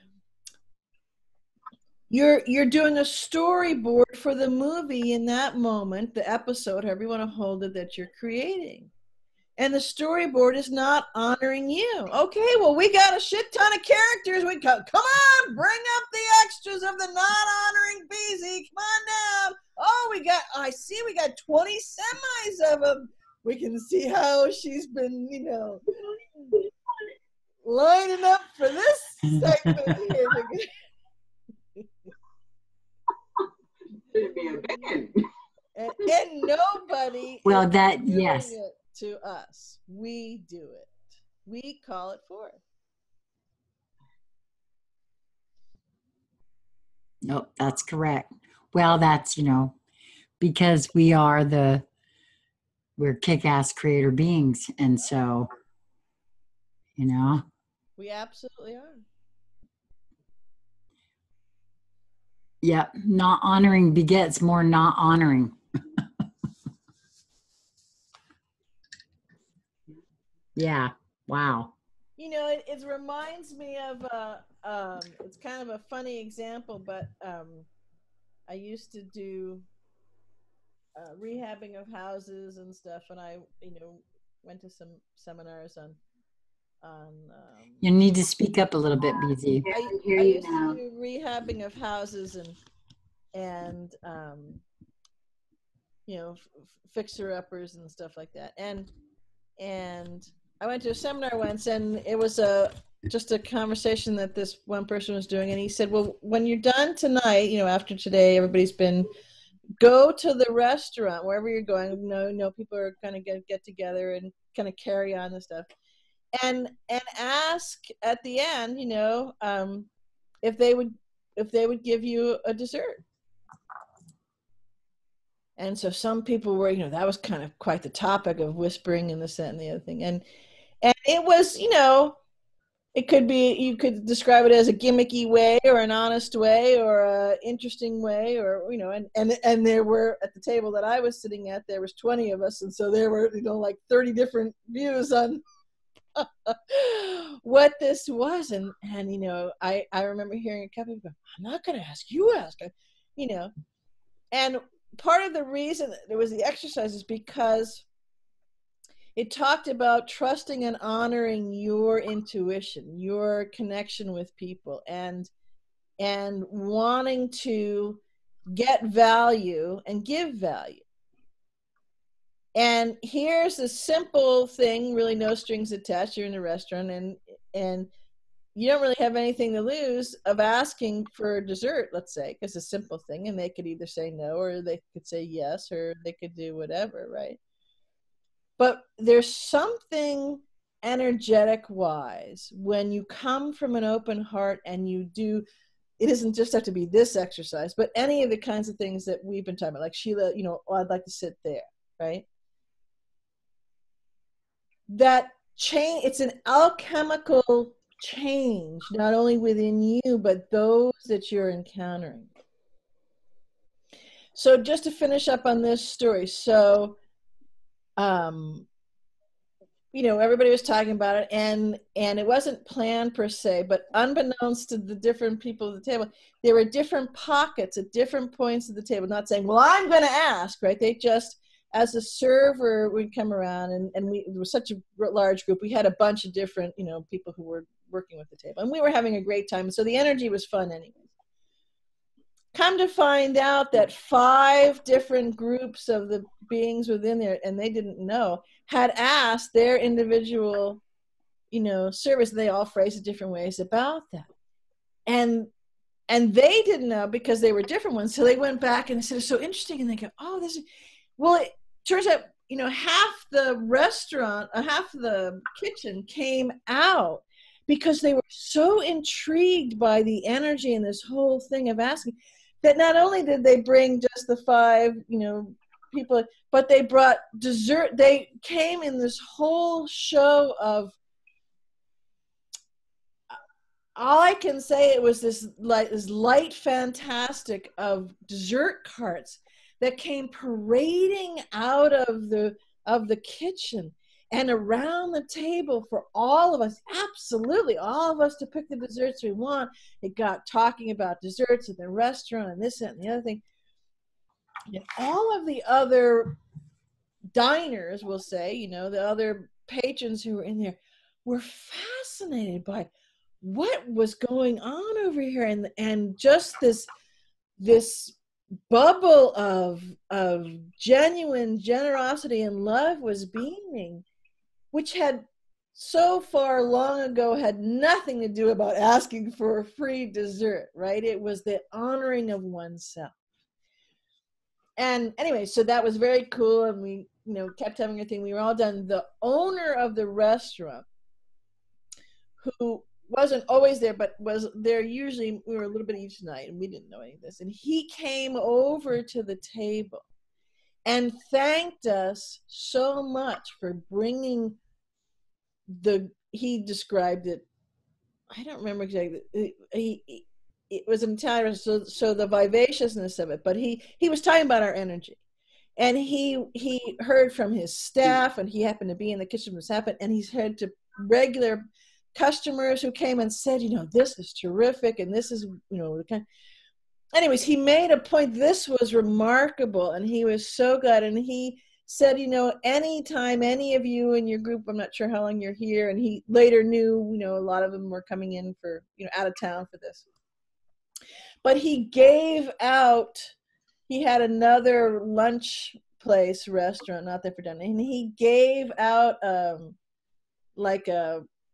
you're doing a storyboard for the movie in that moment, the episode, however you want to hold it, that you're creating. And the storyboard is not honoring you. Okay, well, we got a shit ton of characters. Come on, bring up the extras of the not honoring BZ. Come on down. Oh, I see we got 20 semis of them. We can see how she's been, lining up for this segment here. And nobody Well, is that, doing yes. it to us. We do it. We call it forth. Nope, that's correct. Well, that's, because we're kick-ass creator beings. And so, We absolutely are. Yep. Not honoring begets more not honoring. Yeah. Wow. It reminds me of it's kind of a funny example, but I used to do rehabbing of houses and stuff, and I went to some seminars on You need to speak up a little bit, BZ. I used to do rehabbing of houses and fixer uppers and stuff like that, and I went to a seminar once, and it was just a conversation that this one person was doing, and he said, well, when you're done tonight, after today, everybody's been, go to the restaurant wherever you're going. People are kind of get together and kind of carry on and stuff, and ask at the end, if they would give you a dessert. And so some people were, that was kind of quite the topic of whispering and this, that, and the other thing. And it was, it could be, you could describe it as a gimmicky way or an honest way or a interesting way, or, and there were, at the table that I was sitting at, there was 20 of us. And so there were, like 30 different views on what this was. And I remember hearing a couple of people go, I'm not going to ask, you ask, and part of the reason there was the exercise is because it talked about trusting and honoring your intuition, your connection with people, and wanting to get value and give value. And here's a simple thing, really no strings attached. You're in a restaurant and you don't really have anything to lose of asking for dessert, let's say, because it's a simple thing, and they could either say no, or they could say yes, or they could do whatever, right? But there's something energetic wise when you come from an open heart and you do, it doesn't just have to be this exercise, but any of the kinds of things that we've been talking about, like Sheila, I'd like to sit there, right? That change, it's an alchemical change, not only within you, but those that you're encountering. So just to finish up on this story, so everybody was talking about it, and it wasn't planned per se, but unbeknownst to the different people at the table, there were different pockets at different points of the table, not saying, well, I'm going to ask, right? They just, as a server would come around, and it was such a large group, we had a bunch of different people who were working with the table, and we were having a great time, so the energy was fun anyway. Come to find out that 5 different groups of the beings within there, and they didn't know, had asked their individual service, and they all phrased it different ways about that, and they didn't know because they were different ones, so they went back and said, it's so interesting, and they go, oh, this is, well, it turns out half the restaurant, half the kitchen came out because they were so intrigued by the energy and this whole thing of asking, that not only did they bring just the 5 people, but they brought dessert. They came in this whole show of, all I can say, it was this light fantastic of dessert carts that came parading out of the kitchen and around the table for all of us, absolutely all of us, to pick the desserts we want. It got talking about desserts at the restaurant and this, that, and the other thing. And all of the other diners, we'll say, the other patrons who were in there, were fascinated by what was going on over here, and just this bubble of genuine generosity and love was beaming, which had so far long ago had nothing to do about asking for a free dessert, right? It was the honoring of oneself. And anyway, so that was very cool, and we, kept having a thing. We were all done. The owner of the restaurant, who wasn't always there, but was there usually, we were a little bit each night, and we didn't know any of this. And he came over to the table and thanked us so much for bringing he described it, I don't remember exactly. It was in Italian, so the vivaciousness of it. But he was talking about our energy, and he heard from his staff, and he happened to be in the kitchen when this happened, and he's heard to regular customers who came and said, this is terrific, and this is, the kind. Anyways, he made a point. This was remarkable, and he was so glad. And he said, anytime any of you in your group, I'm not sure how long you're here, and he later knew, a lot of them were coming in for, out of town for this. But he had another lunch place, restaurant, not there for dinner, and he gave out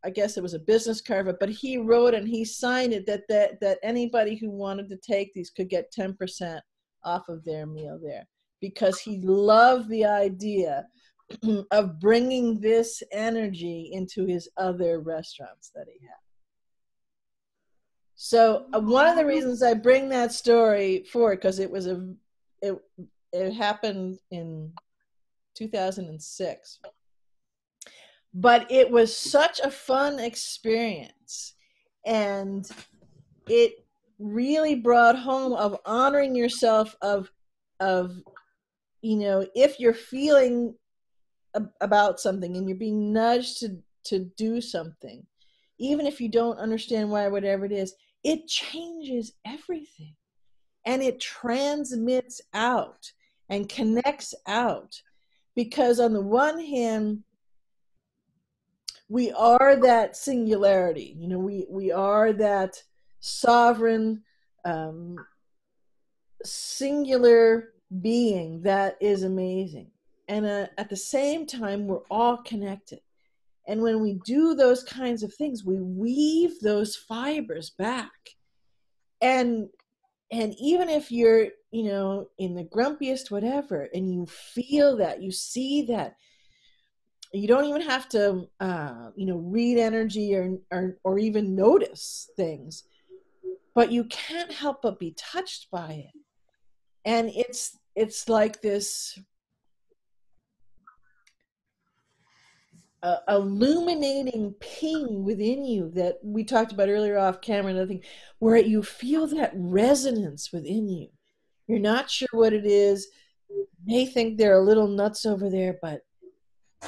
I guess it was a business card, but he wrote and he signed it that anybody who wanted to take these could get 10% off of their meal there, because he loved the idea of bringing this energy into his other restaurants that he had. So one of the reasons I bring that story forward, because it happened in 2006. But it was such a fun experience, and it really brought home of honoring yourself, of if you're feeling about something and you're being nudged to do something, even if you don't understand why, whatever it is, it changes everything, and it transmits out and connects out, because on the one hand, we are that singularity, we are that sovereign, singular being that is amazing. And at the same time, we're all connected. And when we do those kinds of things, we weave those fibers back. And even if you're, in the grumpiest whatever, and you feel that, you see that, you don't even have to, read energy or even notice things, but you can't help but be touched by it. And it's like this illuminating ping within you that we talked about earlier off camera, another thing, where you feel that resonance within you. You're not sure what it is. You may think they're a little nuts over there, but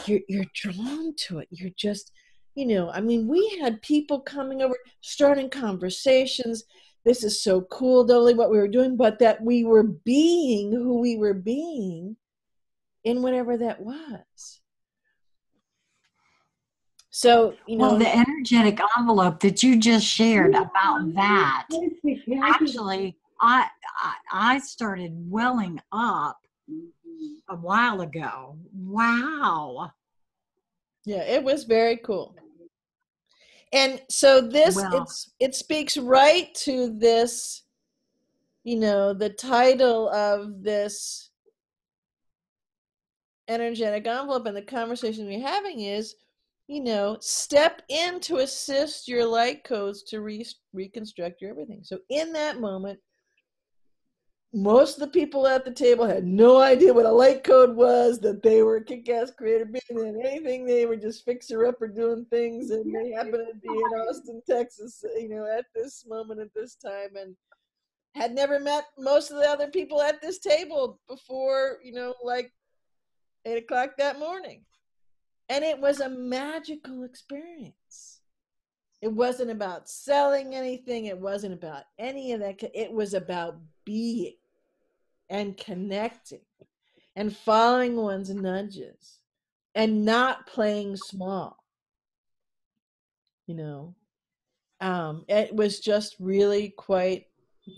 you're drawn to it. You're just, we had people coming over, starting conversations. This is so cool, not only what we were doing, but that we were being who we were being in whatever that was. So, Well, the energetic envelope that you just shared about that, actually, I started welling up a while ago. Wow. Yeah, it was very cool. And so it speaks right to this, the title of this energetic envelope, and the conversation we're having is, step in to assist your light codes to reconstruct your everything. So in that moment, most of the people at the table had no idea what a light code was, that they were kick-ass creator being and anything. They were just fixer-upper doing things, and they happened to be in Austin, Texas, at this moment at this time, and had never met most of the other people at this table before, like 8 o'clock that morning. And it was a magical experience. It wasn't about selling anything. It wasn't about any of that. It was about being and connecting and following one's nudges and not playing small. It was just really quite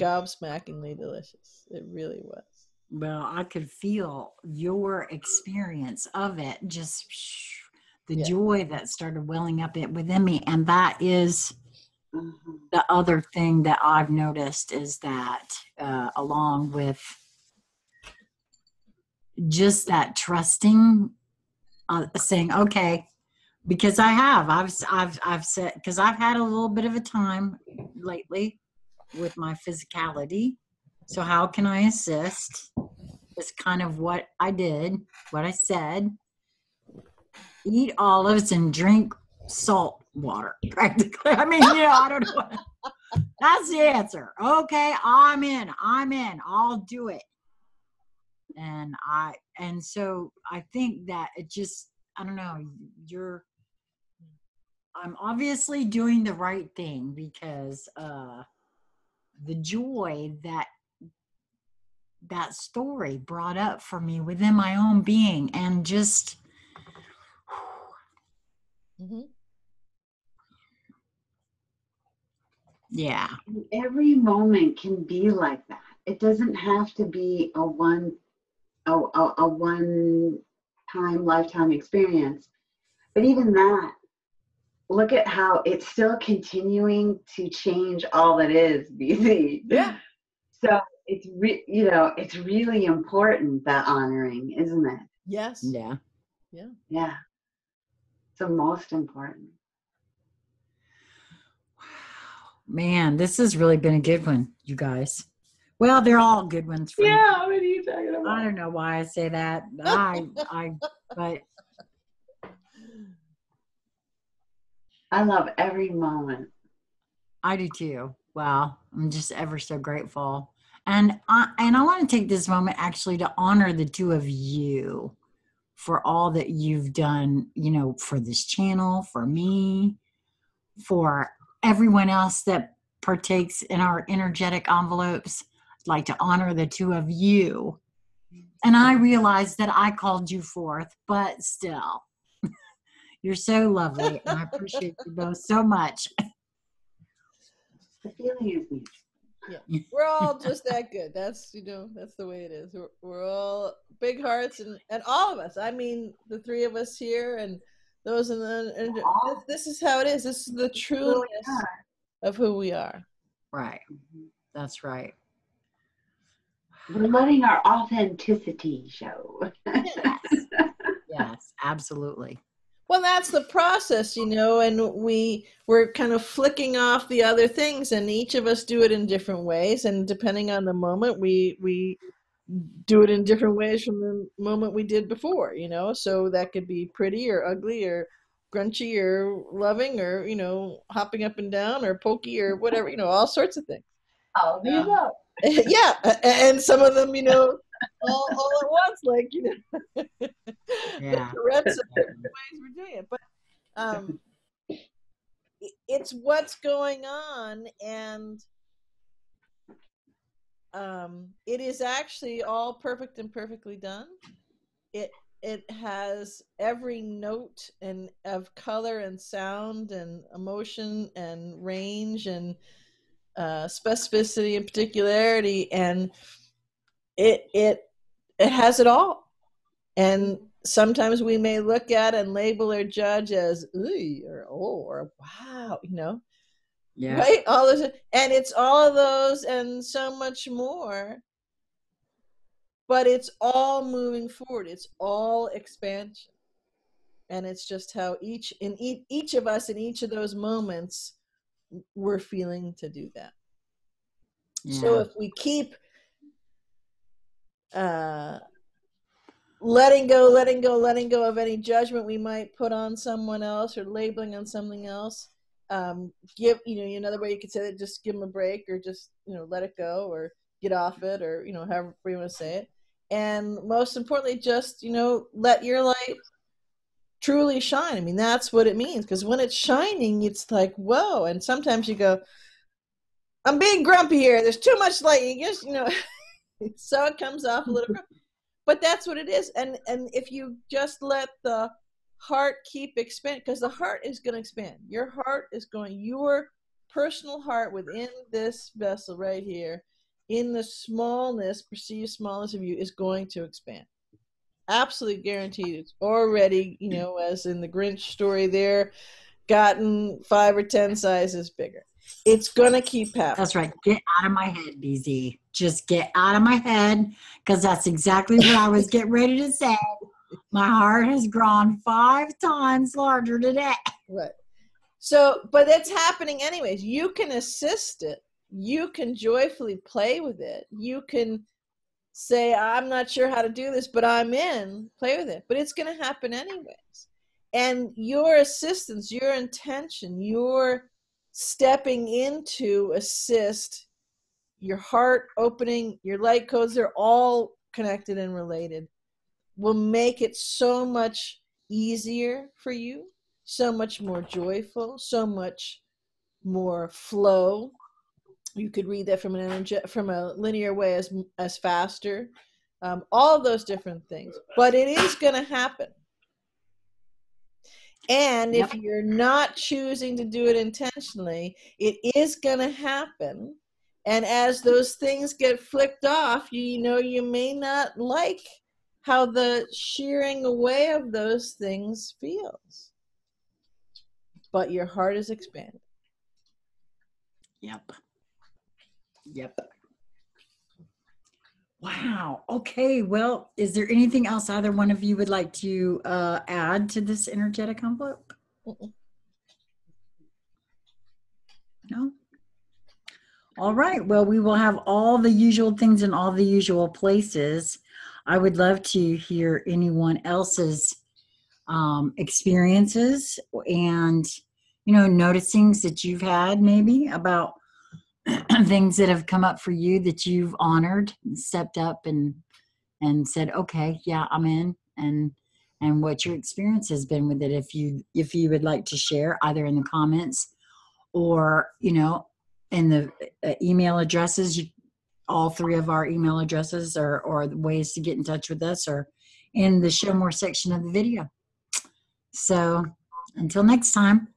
gobsmackingly delicious. It really was. Well, I could feel your experience of it, just the Yeah. joy that started welling up within me. And that is Mhm. the other thing that I've noticed is that, along with just that trusting, saying, okay, because I've said, because I've had a little bit of a time lately with my physicality. So how can I assist? Is kind of what I did, what I said. Eat olives and drink salt water, practically. I mean, I don't know. That's the answer. Okay, I'm in. I'll do it. And so I think that it just, I don't know, I'm obviously doing the right thing because the joy that story brought up for me within my own being, and just Mm-hmm. yeah. And every moment can be like that. It doesn't have to be a one time lifetime experience. But even that, look at how it's still continuing to change all that is, BZ. Yeah. So it's really important, that honoring, isn't it? Yes. Yeah. Yeah. Yeah. It's the most important. Man, this has really been a good one, you guys. Well, they're all good ones for me. Yeah, what are you talking about? I don't know why I say that. But I love every moment. I do too. Wow, I'm just ever so grateful. And I want to take this moment actually to honor the two of you for all that you've done, for this channel, for me, for everyone else that partakes in our energetic envelopes. I'd like to honor the two of you. And I realize that I called you forth, but still, you're so lovely. And I appreciate you both so much. The feeling is mutual. Yeah, we're all just that good. That's that's the way it is. We're all big hearts, and all of us. I mean, the three of us here, and those in the. And this is how it is. This is the trueness of who we are. Right. That's right. We're letting our authenticity show. Yes. Yes, absolutely. Well, that's the process, and we're kind of flicking off the other things, and each of us do it in different ways, and depending on the moment, we do it in different ways from the moment we did before, so that could be pretty or ugly or grunchy or loving or, hopping up and down or pokey or whatever, all sorts of things. All the above. Yeah, and some of them, all at once, like, Yeah. the Tourette's of different ways we're doing it. But it's what's going on, and it is actually all perfect and perfectly done. It has every note and of color and sound and emotion and range and specificity and particularity, and it has it all. And sometimes we may look at and label or judge as ooh or oh or wow, Yeah. right? All this, and it's all of those and so much more. But it's all moving forward. It's all expansion, and it's just how each of us in each of those moments we're feeling to do that. Yeah. So if we keep letting go of any judgment we might put on someone else or labeling on something else, give another way you could say that, just give them a break, or just let it go, or get off it, or however you want to say it. And most importantly, just let your light truly shine. I mean, that's what it means, because when it's shining, it's like, whoa. And sometimes you go, I'm being grumpy here, there's too much light, you just so it comes off a little grumpy. But that's what it is. And if you just let the heart keep expanding, because the heart is going to expand. Your heart is going, your personal heart within this vessel right here, in the smallness, perceived smallness of you, is going to expand. Absolutely guaranteed. It's already, you know, as in the Grinch story there, gotten 5 or 10 sizes bigger. It's going to keep happening. That's right. Get out of my head, BZ. Just get out of my head, because that's exactly what I was getting ready to say. My heart has grown 5 times larger today. Right. So, but it's happening anyways. You can assist it. You can joyfully play with it. You can say, I'm not sure how to do this, but I'm in, play with it. But it's going to happen anyways. And your assistance, your intention, your stepping in to assist, your heart opening, your light codes, they're all connected and related, will make it so much easier for you, so much more joyful, so much more flow. You could read that from from a linear way as faster, all of those different things. But it is going to happen. And if you're not choosing to do it intentionally, it is going to happen. And as those things get flicked off, you know, you may not like how the shearing away of those things feels. But your heart is expanded. Yep. Wow. Okay. Well, is there anything else either one of you would like to add to this energetic envelope? No? All right. Well, we will have all the usual things in all the usual places. I would love to hear anyone else's experiences and, you know, noticings that you've had maybe about things that have come up for you that you've honored and stepped up and said, okay, yeah, I'm in, and what your experience has been with it. If you would like to share either in the comments or, you know, in the email addresses, all 3 of our email addresses or the ways to get in touch with us are in the show more section of the video. So until next time.